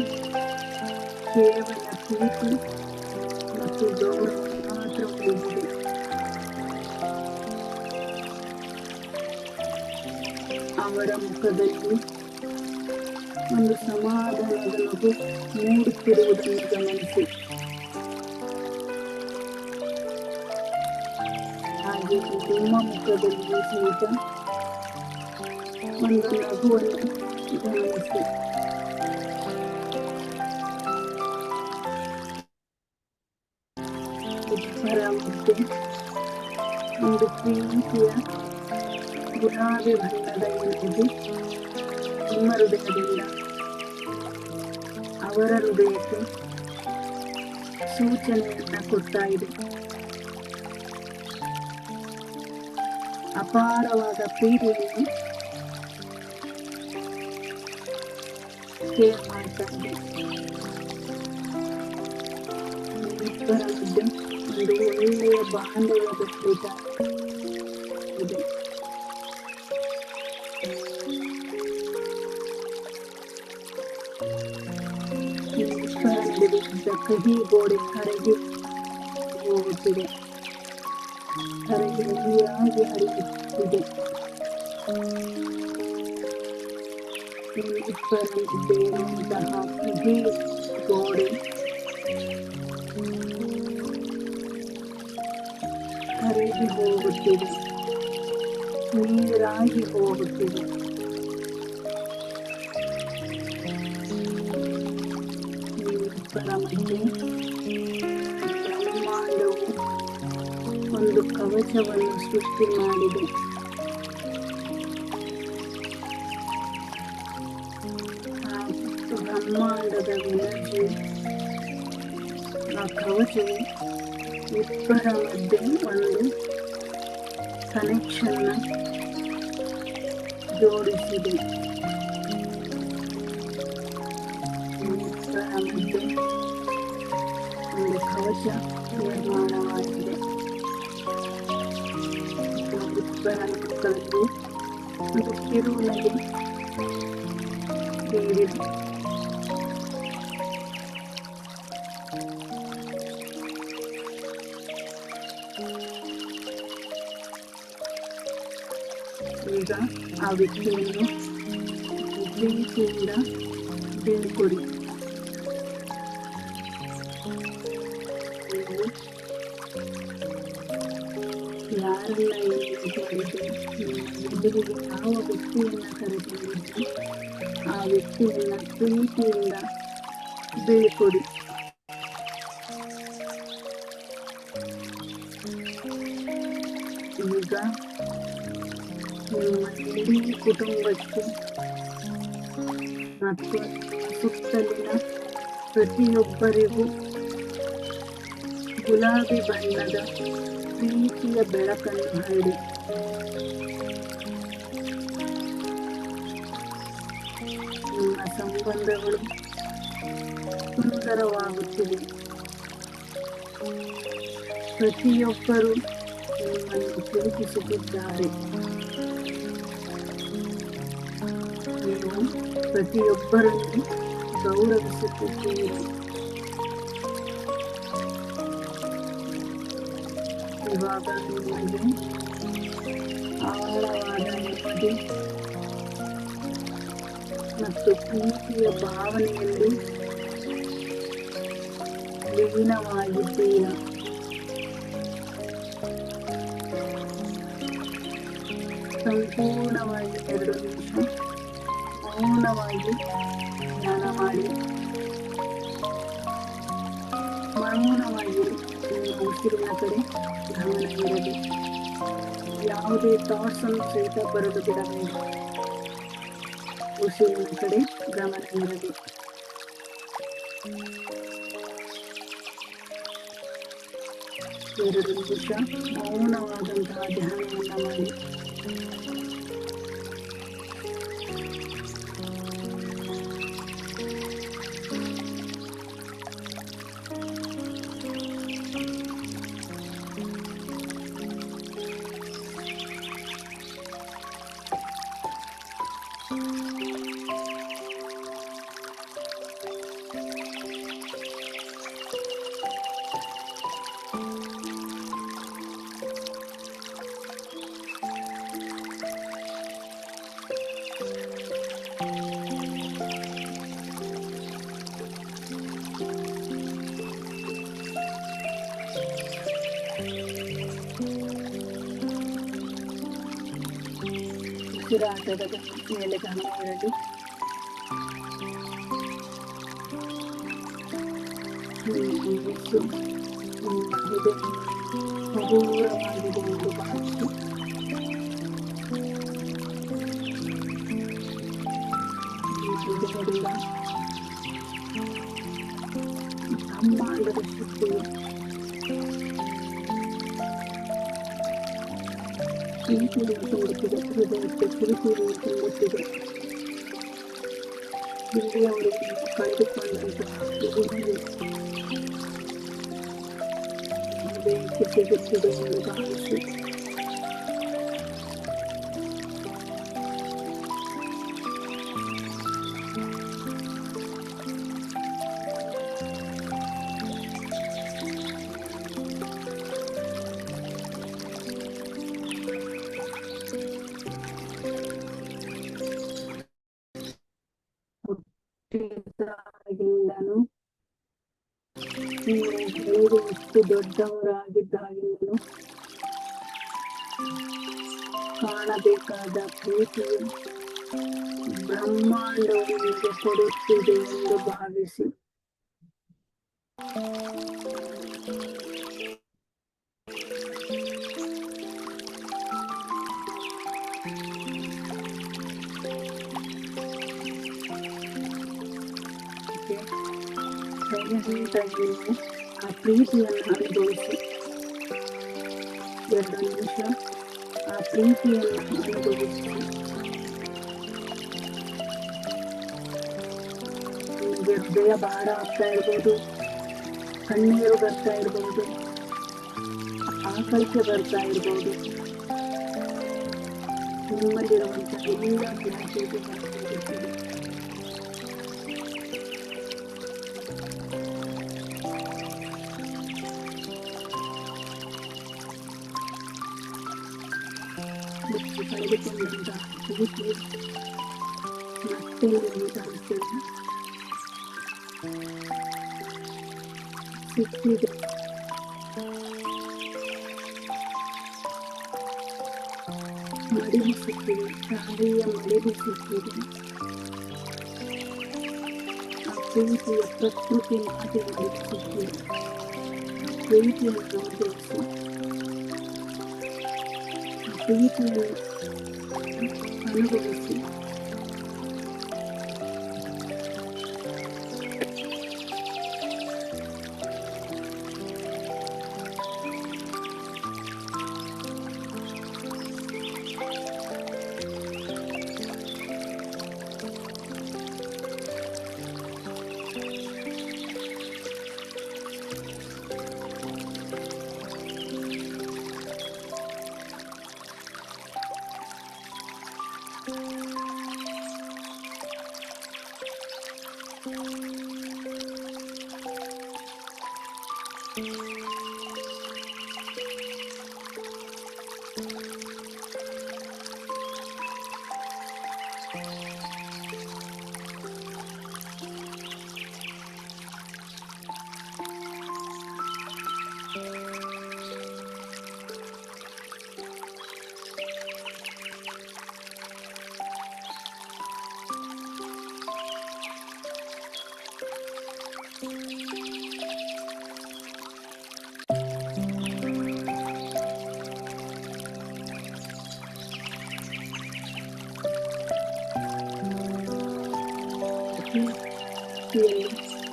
ಕೇವಲ ಪ್ರೀತಿ ಮತ್ತು ಗೌರವ ಮಾತ್ರ ಉಳಿದಿದೆ. ಅವರ ಮುಖದಲ್ಲಿ ಒಂದು ಸಮಾಧಾನದ ನಗು ಮೂಡುತ್ತಿರುವುದನ್ನು ಗಮನಿಸಿ. ಹಾಗೆ ನಿಮ್ಮ ಮುಖದಲ್ಲಿ ಸಹಿತ ಒಂದು ನಗುವನ್ನು ಗಮನಿಸಿ. ಇಬ್ಬರ ಮಧ್ಯೆ ಒಂದು ಪ್ರೀತಿಯ ಗುಲಾಬಿ ಬಣ್ಣದ ಎನರ್ಜಿ ನಿಮ್ಮ ಹೃದಯದಿಂದ ಅವರ ಹೃದಯಕ್ಕೆ ಸೂಚನೆಯನ್ನ ಕೊಡ್ತಾ ಇದೆ. ಅಪಾರವಾದ ಪ್ರೀತಿಯನ್ನು ಶೇರ್ ಮಾಡ್ತಾ ಇದೆ. ಇಬ್ಬರ ಮಧ್ಯೆ ಒಂದು ಒಳ್ಳೆಯ ಬಾಂಧವ್ಯದ ಸ್ನೇಹ ಇದೆ. ಇಬ್ಬರ ನಡುವೆ ಇದ್ದ ಕಹಿ ಗೋಡೆ ಕರಗಿ ಹೋಗುತ್ತಿದೆ. ಕರಗಿ ನೀರಾಗಿ ಹರಿಯುತ್ತಿದೆ. ಇಬ್ಬರ ಮಧ್ಯೆ ಇರುವಂತಹ ಕಹಿ ಗೋಡೆ ನೀರಾಗಿ ಹೋಗುತ್ತಿದೆ, ನೀರಾಗಿ ಹೋಗುತ್ತಿದೆ. ಇಬ್ಬರ ಮಧ್ಯೆ ಬ್ರಹ್ಮಾಂಡವು ಒಂದು ಕವಚವನ್ನು ಸೃಷ್ಟಿ ಮಾಡಿದೆ. ಆ ಬ್ರಹ್ಮಾಂಡದ ಎನರ್ಜಿ, ಆ ಕವಚವು ಇಬ್ಬರ ಮಧ್ಯೆ ಒಂದು ಕನೆಕ್ಷನ್ ಜೋಡಿಸಿದೆ. ಇಬ್ಬರ ಮಧ್ಯೆ ಒಂದು ಕವಚ ನಿರ್ಮಾಣವಾಗಿದೆ. ಇಬ್ಬರ ಮಕ್ಕಳಲ್ಲಿ ಒಂದು ಕಿರುನಗೆ ನೀಡಿದೆ. ಈಗ ಆ ವ್ಯಕ್ತಿಯನ್ನು ಪ್ರೀತಿಯಿಂದ ಬೀಳ್ಕೊಡಿ. ನೀವು ಯಾರನ್ನ ಎದುರಿಗೆ ಯಾವ ವ್ಯಕ್ತಿಯನ್ನ ಕರೆತಂದಿದ್ದು ಆ ವ್ಯಕ್ತಿಯನ್ನ ಪ್ರೀತಿಯಿಂದ ಬೀಳ್ಕೊಡಿ. ಈಗ ನಿಮ್ಮ ಇಡೀ ಕುಟುಂಬಕ್ಕೆ ಮತ್ತು ಸುತ್ತಲಿನ ಪ್ರತಿಯೊಬ್ಬರಿಗೂ ಗುಲಾಬಿ ಬಣ್ಣದ ಪ್ರೀತಿಯ ಬೆಳಕನ್ನು ಹರಡಿ. ನಿಮ್ಮ ಸಂಬಂಧಗಳು ಸುಂದರವಾಗುತ್ತಿವೆ. ಪ್ರತಿಯೊಬ್ಬರು ನಿಮ್ಮನ್ನು ಪ್ರೀತಿಸುತ್ತಿದ್ದಾರೆ. ನೀವು ಪ್ರತಿಯೊಬ್ಬರನ್ನು ಗೌರವಿಸುತ್ತಿದ್ದೀರಿ. ಇವಾಗ ನಿಮಗೆ ಆಳವಾದ ನೆಮ್ಮದಿ ಮತ್ತು ಪ್ರೀತಿಯ ಭಾವನೆಯಲ್ಲಿ ಲೀನವಾಗಿದ್ದೀರ. ಸಂಪೂರ್ಣವಾಗಿ 2 ನಿಮಿಷ ಮೌನವಾಗಿ ಧ್ಯಾನ ಮಾಡಿ. ಮೌನವಾಗಿರಿ. ನಿಮ್ಮ ಉಸಿರಿನ ಕಡೆ ಗಮನ ಇರಲಿ. ಯಾವುದೇ ಥಾಟ್ಸ್ ಅನ್ನು ಸಹಿತ ಬರಲು ಬಿಡಬೇಡಿ. ಉಸಿರಿನ ಕಡೆ ಗಮನ ಇರಲಿ. ಎರಡು ನಿಮಿಷ ಮೌನವಾದಂತಹ ಧ್ಯಾನವನ್ನು ಮಾಡಿ. ಉಸಿರಾಟದ ಮೇಲೆ ಗಮನ ಇರಲಿ. ಮನಸ್ಸು ಹೃದಯ ಹಗುರವಾಗಿದೆ ಎಂದು ಭಾವಿಸಿ ಹೃದಯದಿಂದ ಬ್ರಹ್ಮಾಂಡದ ಶಕ್ತಿಯು ಪ್ರೀತಿಯನ್ನು ತುಂಬುತ್ತಿದೆ. ಹೃದಯಕ್ಕೆ ಪ್ರೀತಿಯನ್ನು ತುಂಬುತ್ತಿದೆ. ಇಲ್ಲಿಯವರೆಗೆ ಕಳೆದುಕೊಂಡಂತಹ ಹೃದಯಕ್ಕೆ ಸಿಗುತ್ತಿದೆ ಎಂದು ಭಾವಿಸಿ ಹುಟ್ಟಿದಾಗಿಂದಲೂ ನೀವು ಹೇಗೆ ಎಷ್ಟು ದೊಡ್ಡವರಾಗಿದ್ದಾಗಿಂದಲೂ ಕಾಣಬೇಕಾದ ಪ್ರೀತಿಯು ಬ್ರಹ್ಮಾಂಡವು ನಿಮಗೆ ಕೊಡುತ್ತಿದೆ ಎಂದು ಭಾವಿಸಿ. ಸೈಲೆಂಟಾಗಿ ನೀವು ಆ ಪ್ರೀತಿಯನ್ನು ಅನುಭವಿಸಿ. 2 ನಿಮಿಷ ಆ ಪ್ರೀತಿಯನ್ನು ಅನುಭವಿಸಿ. ನಿಮಗೆ ಹೃದಯ ಭಾರ ಆಗ್ತಾ ಇರ್ಬೋದು, ಕಣ್ಣೀರು ಬರ್ತಾ ಇರ್ಬೋದು, ಆಕಳಿಕೆ ಬರ್ತಾ ಇರ್ಬೋದು, ನಿಮ್ಮಲ್ಲಿರುವಂಥ ಎಲ್ಲ ಬ್ಲಾಕೇಜ್ ಬರ್ತಿರುತ್ತದೆ. ಕಳೆದುಕೊಂಡಂತಹ ಪ್ರೀತಿ ಮತ್ತೆ ನಿಮಗೆ ತರುತ್ತದೆ. ಸಿಕ್ಕಿದೆ. ಮಡಿಲು ಸಿಕ್ಕಿದೆ, ತಾಯಿಯ ಮಡಿಲು ಸಿಕ್ಕಿದೆ. ಆ ಪ್ರೀತಿಯ ಪ್ರಕೃತಿ ಮಾತಿನಲ್ಲಿ ಸಿಕ್ಕಿದೆ. ಪ್ರೀತಿಯನ್ನು ಅನುಭವಿಸಿ. ಪ್ರೀತಿಯನ್ನು ಅನುಭವಿಸಿ.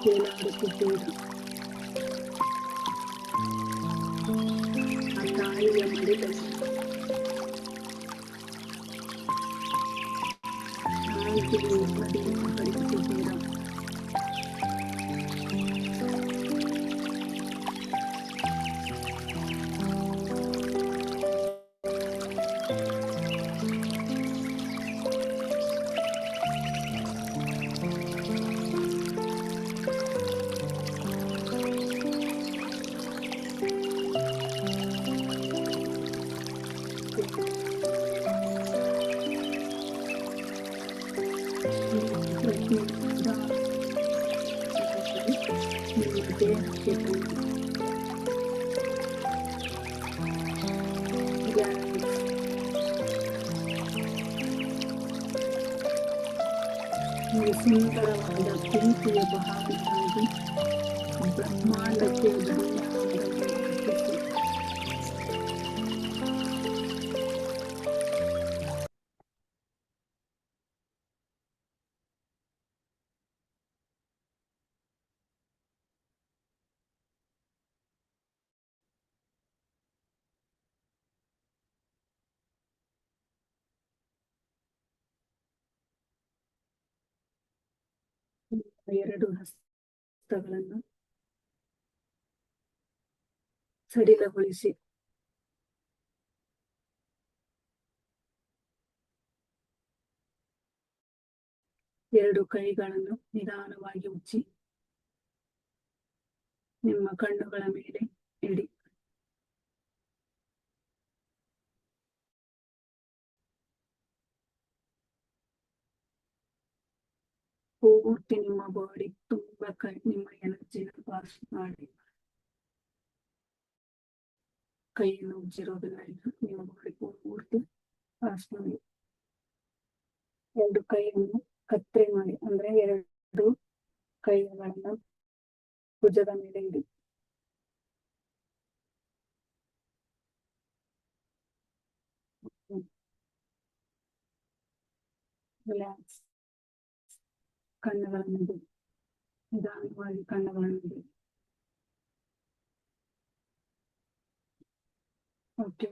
ತೇಲಾಡುತ್ತಿದ್ದೀರಿ. ಆ ತಾಯಿಯ ಮಡಿಲಲ್ಲಿ ಶಾಂತಿಗೆ ನೆಮ್ಮದಿಯನ್ನು ಪಡೆಯುತ್ತಿದ್ದೀರಾ. ಸುಂದರವಾದ ಪ್ರೀತಿಯ ಭಾವನೆಗಾಗಿ ಬ್ರಹ್ಮಾಂಡಕ್ಕೆ ಧನ್ಯವಾದಗಳು ಅರ್ಪಿಸಿ. ಎರಡು ಹಸ್ತಗಳನ್ನು ಸಡಿಲಗೊಳಿಸಿ. ಎರಡು ಕೈಗಳನ್ನು ನಿಧಾನವಾಗಿ ಉಜ್ಜಿ ನಿಮ್ಮ ಕಣ್ಣುಗಳ ಮೇಲೆ ಇಡಿ. ಪೂರ್ತಿ ನಿಮ್ಮ ಬಾಡಿ ತುಂಬಾ ನಿಮ್ಮ ಎನರ್ಜಿನ ಪಾಸ್ ಮಾಡಿ ಕೈಯನ್ನು ಉಜ್ಜಿರೋದಿಲ್ಲ ಈಗ ನೀವು ಮಾಡಿ ಪೂರ್ತಿ ವಾಶ್ ಮಾಡಿ. 2 ಕೈಯನ್ನು ಕತ್ತರಿ ಮಾಡಿ, ಅಂದ್ರೆ 2 ಕೈಗಳನ್ನ ಭುಜದ ಮೇಲೆ ಇಡಿ. ರಿಲ್ಯಾಕ್ಸ್. ಕಣ್ಣುಗಳನ್ನು ಬಿಡಿ, ನಿಧಾನವಾಗಿ ಕಣ್ಣುಗಳನ್ನು ಬಿಡಿ. ಓಕೆ.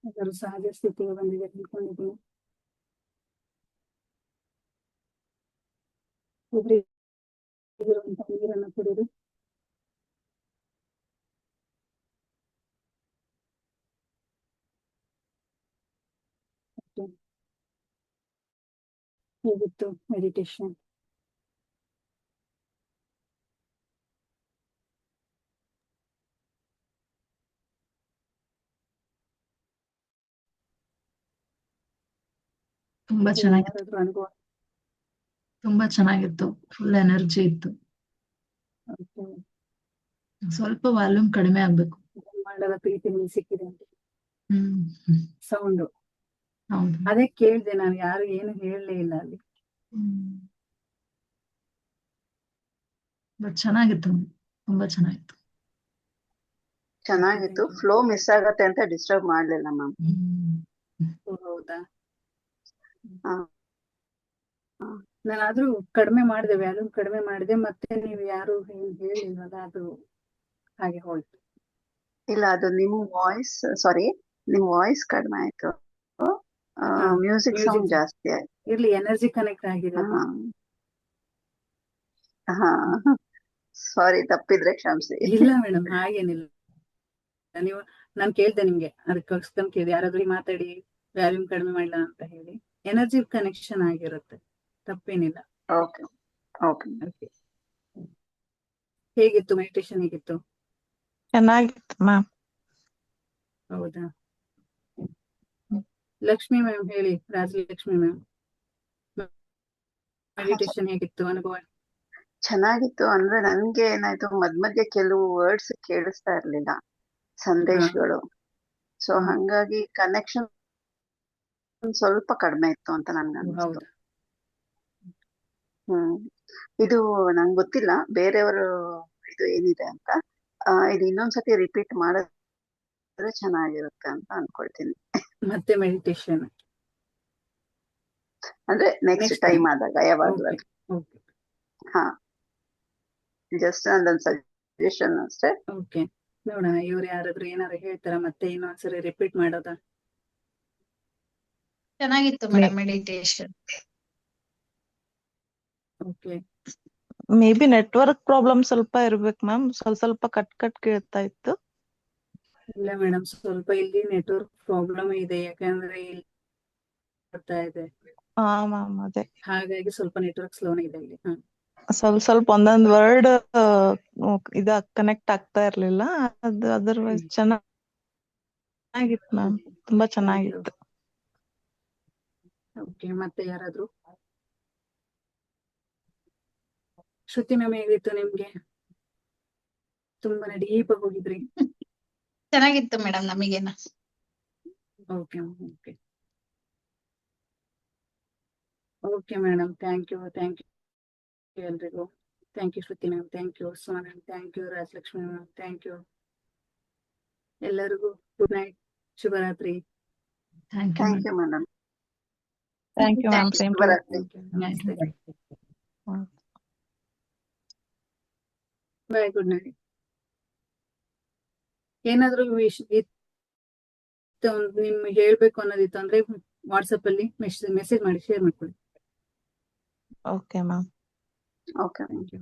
ಅದರ ಸಹಜ ಸ್ಥಿತಿಗೆ ಬಂದಿದೆ ತಿಳ್ಕೊಂಡಿದ್ದೀನಿ. ಇರುವಂತಹ ನೀರನ್ನು ಕುಡಿದು ಹೇಗಿತ್ತು ಮೆಡಿಟೇಷನ್? ತುಂಬಾ ಚೆನ್ನಾಗಿತ್ತು. ಯಾರಾದ್ರೂ ಅನುಭವ? ತುಂಬಾ ಚೆನ್ನಾಗಿತ್ತು. ಫುಲ್ ಎನರ್ಜಿ ಇತ್ತು. Okay. ಸ್ವಲ್ಪ ವಾಲ್ಯೂಮ್ ಕಡಿಮೆ ಆಗ್ಬೇಕು. ಬ್ರಹ್ಮಾಂಡದ ಪ್ರೀತಿ ನಿಮ್ಗೆ ಸಿಕ್ಕಿದೆ ಅಂತ ಹ್ಮ್ ಸೌಂಡ್. ಹೌದು. ಅದೇ ಕೇಳ್ದೆ ನಾನು, ಯಾರು ಏನು ಹೇಳಲೇ ಇಲ್ಲ ಅಲ್ಲಿ. ಬಟ್ ಚೆನ್ನಾಗಿತ್ತು, ತುಂಬಾ ಚೆನ್ನಾಗಿತ್ತು. ಚೆನ್ನಾಗಿತ್ತು. ಫ್ಲೋ ಮಿಸ್ ಆಗತ್ತೆ ಅಂತ ಡಿಸ್ಟರ್ಬ್ ಮಾಡ್ಲಿಲ್ಲ ಮ್ಯಾಮ್. ಹೌದಾ? ಹಾ. ನಾನಾದ್ರೂ ಕಡಿಮೆ ಮಾಡಿದೆ, ವ್ಯಾಲ್ಯೂಮ್ ಕಡಿಮೆ ಮಾಡಿದೆ, ಮತ್ತೆ ನೀವು ಯಾರು ಹೇಳಿಲ್ವಲ್ಲ, ಅದು ಹಾಗೆ ಹೋಯ್ತು. ಇಲ್ಲ, ಅದು ನಿಮ್ ವಾಯ್ಸ್ ಕಡಿಮೆ ಆಯ್ತು. ಮ್ಯೂಸಿಕ್ ಸೌಂಡ್ ಜಾಸ್ತಿ ಆಯ್ತು. ಇರ್ಲಿ, ಎನರ್ಜಿ ಕನೆಕ್ಟ್ ಆಗಿದೆ. ಹಾ, ಸಾರಿ, ತಪ್ಪಿದ್ರೆ ಕ್ಷಮಿಸಿ. ಇಲ್ಲ ಮೇಡಮ್, ಹಾಗೇನಿಲ್ಲ. ನೀವು ನಾನ್ ಕೇಳ್ದೆ ನಿಮ್ಗೆ, ಅದಕ್ಕೋಸ್ಕರ ಕೇಳಿದೆ, ಯಾರಾದ್ರೂ ಮಾತಾಡಿ ವ್ಯಾಲ್ಯೂಮ್ ಕಡಿಮೆ ಮಾಡಲ್ಲ ಅಂತ ಹೇಳಿ. ಎನರ್ಜಿ ಕನೆಕ್ಷನ್ ಆಗಿರುತ್ತೆ, ತಪ್ಪೇನಿಲ್ಲ. Okay okay. ಹೇಗಿತ್ತು ಮೆಡಿಟೇಷನ್? ಹೇಗಿತ್ತು? ಚೆನ್ನಾಗಿತ್ತು ಮ್ಯಾಮ್. ಹೌದಾ? ಲಕ್ಷ್ಮಿ ಮ್ಯಾಮ್ ಹೇಳಿ, ರಾಜಲಕ್ಷ್ಮಿ ಮ್ಯಾಮ್, ಮೆಡಿಟೇಷನ್ ಹೇಗಿತ್ತು ಅನುಭವ? ಚೆನ್ನಾಗಿತ್ತು. ಅಂದ್ರೆ ನನ್ಗೆ ಏನಾಯ್ತು, ಮಧ್ಯ ಕೆಲವು ವರ್ಡ್ಸ್ ಕೇಳಿಸ್ತಾ ಇರ್ಲಿಲ್ಲ, ಸಂದೇಶಗಳು. ಸೊ ಹಂಗಾಗಿ ಕನೆಕ್ಷನ್ ಸ್ವಲ್ಪ ಕಡಿಮೆ ಇತ್ತು ಅಂತ ನನ್ಗೆ ಅನ್ಸ್ತು. ಇದು ನಂಗೆ ಗೊತ್ತಿಲ್ಲ ಬೇರೆಯವರು ಇದು ಏನಿದೆ ಅಂತ. ಇದು ಇನ್ನೊಂದ್ಸತಿ ರಿಪೀಟ್ ಮಾಡಿದ್ರೆ ಚೆನ್ನಾಗಿರುತ್ತೆ ಅಂತ ಅನ್ಕೊಳ್ತೀನಿ. ಮತ್ತೆ ಮೆಡಿಟೇಷನ್ ಅಂದ್ರೆ ನೆಕ್ಸ್ಟ್ ಟೈಮ್ ಆದಾಗ ಯಾವಾಗ್ಲೂ. ಹಾ, ಜಸ್ಟ್ ಒಂದೊಂದು ಸಜೆಷನ್ ಅಷ್ಟೇ. ಓಕೆ, ನೋಡೋಣ ಇವ್ರು ಯಾರಾದ್ರೂ ಏನಾದ್ರು ಹೇಳ್ತಾರ ಮತ್ತೆ ಇನ್ನೊಂದ್ಸರಿ ರಿಪೀಟ್ ಮಾಡೋದಾ? ಚೆನ್ನಾಗಿತ್ತು madam meditation. Okay. May be network problem ಸ್ವಲ್ಪ ಇರ್ಬೇಕು ಮ್ಯಾಮ್, ಸ್ವಲ್ಪ ಕಟ್ ಕೇಳ್ತಾ ಇತ್ತು. ಇಲ್ಲ ಮೇಡಮ್, ಸ್ವಲ್ಪ ಇಲ್ಲಿ ನೆಟ್ವರ್ಕ್ ಪ್ರಾಬ್ಲಮ್ ಇದೆ, ಯಾಕಂದ್ರೆ ಇಲ್ಲಿ ಬರ್ತಾ ಇದೆ. ಹಾ ಮ್ಯಾಮ್, ಅದೇ ಹಾಗಾಗಿ ಸ್ವಲ್ಪ ನೆಟ್ವರ್ಕ್ ಸ್ಲೋನ್ ಇದೆ ಇಲ್ಲಿ. ಸ್ವಲ್ಪ ಒಂದೊಂದ್ ವರ್ಡ್ ಕನೆಕ್ಟ್ ಆಗ್ತಾ ಇರ್ಲಿಲ್ಲ. ಅದು ಅದರ್ವೈಸ್ ಚೆನ್ನಾಗಿತ್ತು ಮ್ಯಾಮ್, ತುಂಬಾ ಚೆನ್ನಾಗಿತ್ತು. ಓಕೆ, ಮತ್ತೆ ಯಾರಾದ್ರೂ? ಶ್ರುತಿ ಮ್ಯಾಮ್ ಹೇಗಿತ್ತು ನಿಮ್ಗೆ? ತುಂಬಾನೇ ಡೀಪ್ ಹೋಗಿದ್ರಿ. ಚೆನ್ನಾಗಿತ್ತು ಮೇಡಮ್ ನಮಗೇನ. Okay okay okay madam, thank you ಎಲ್ರಿಗೂ. Thank you Shruti ma'am, thank you Sona ma'am, thank you Rajalakshmi ma'am, thank you ಎಲ್ಲರಿಗೂ. ಗುಡ್ ನೈಟ್, ಶುಭರಾತ್ರಿ. Thank you madam. Thank you ma'am, same to you. ನಮಸ್ತೆ, ಬಾಯ್, ಗುಡ್ ನೈಟ್. ಏನಾದ್ರೂ ನಿಮ್ಗೆ ಹೇಳ್ಬೇಕು ಅನ್ನೋದಿತ್ತು ಅಂದ್ರೆ WhatsApp ಅಲ್ಲಿ message ಮಾಡಿ, ಶೇರ್ ಮಾಡ್ಕೊಳ್ಳಿ. Okay ma'am. Okay. Thank you.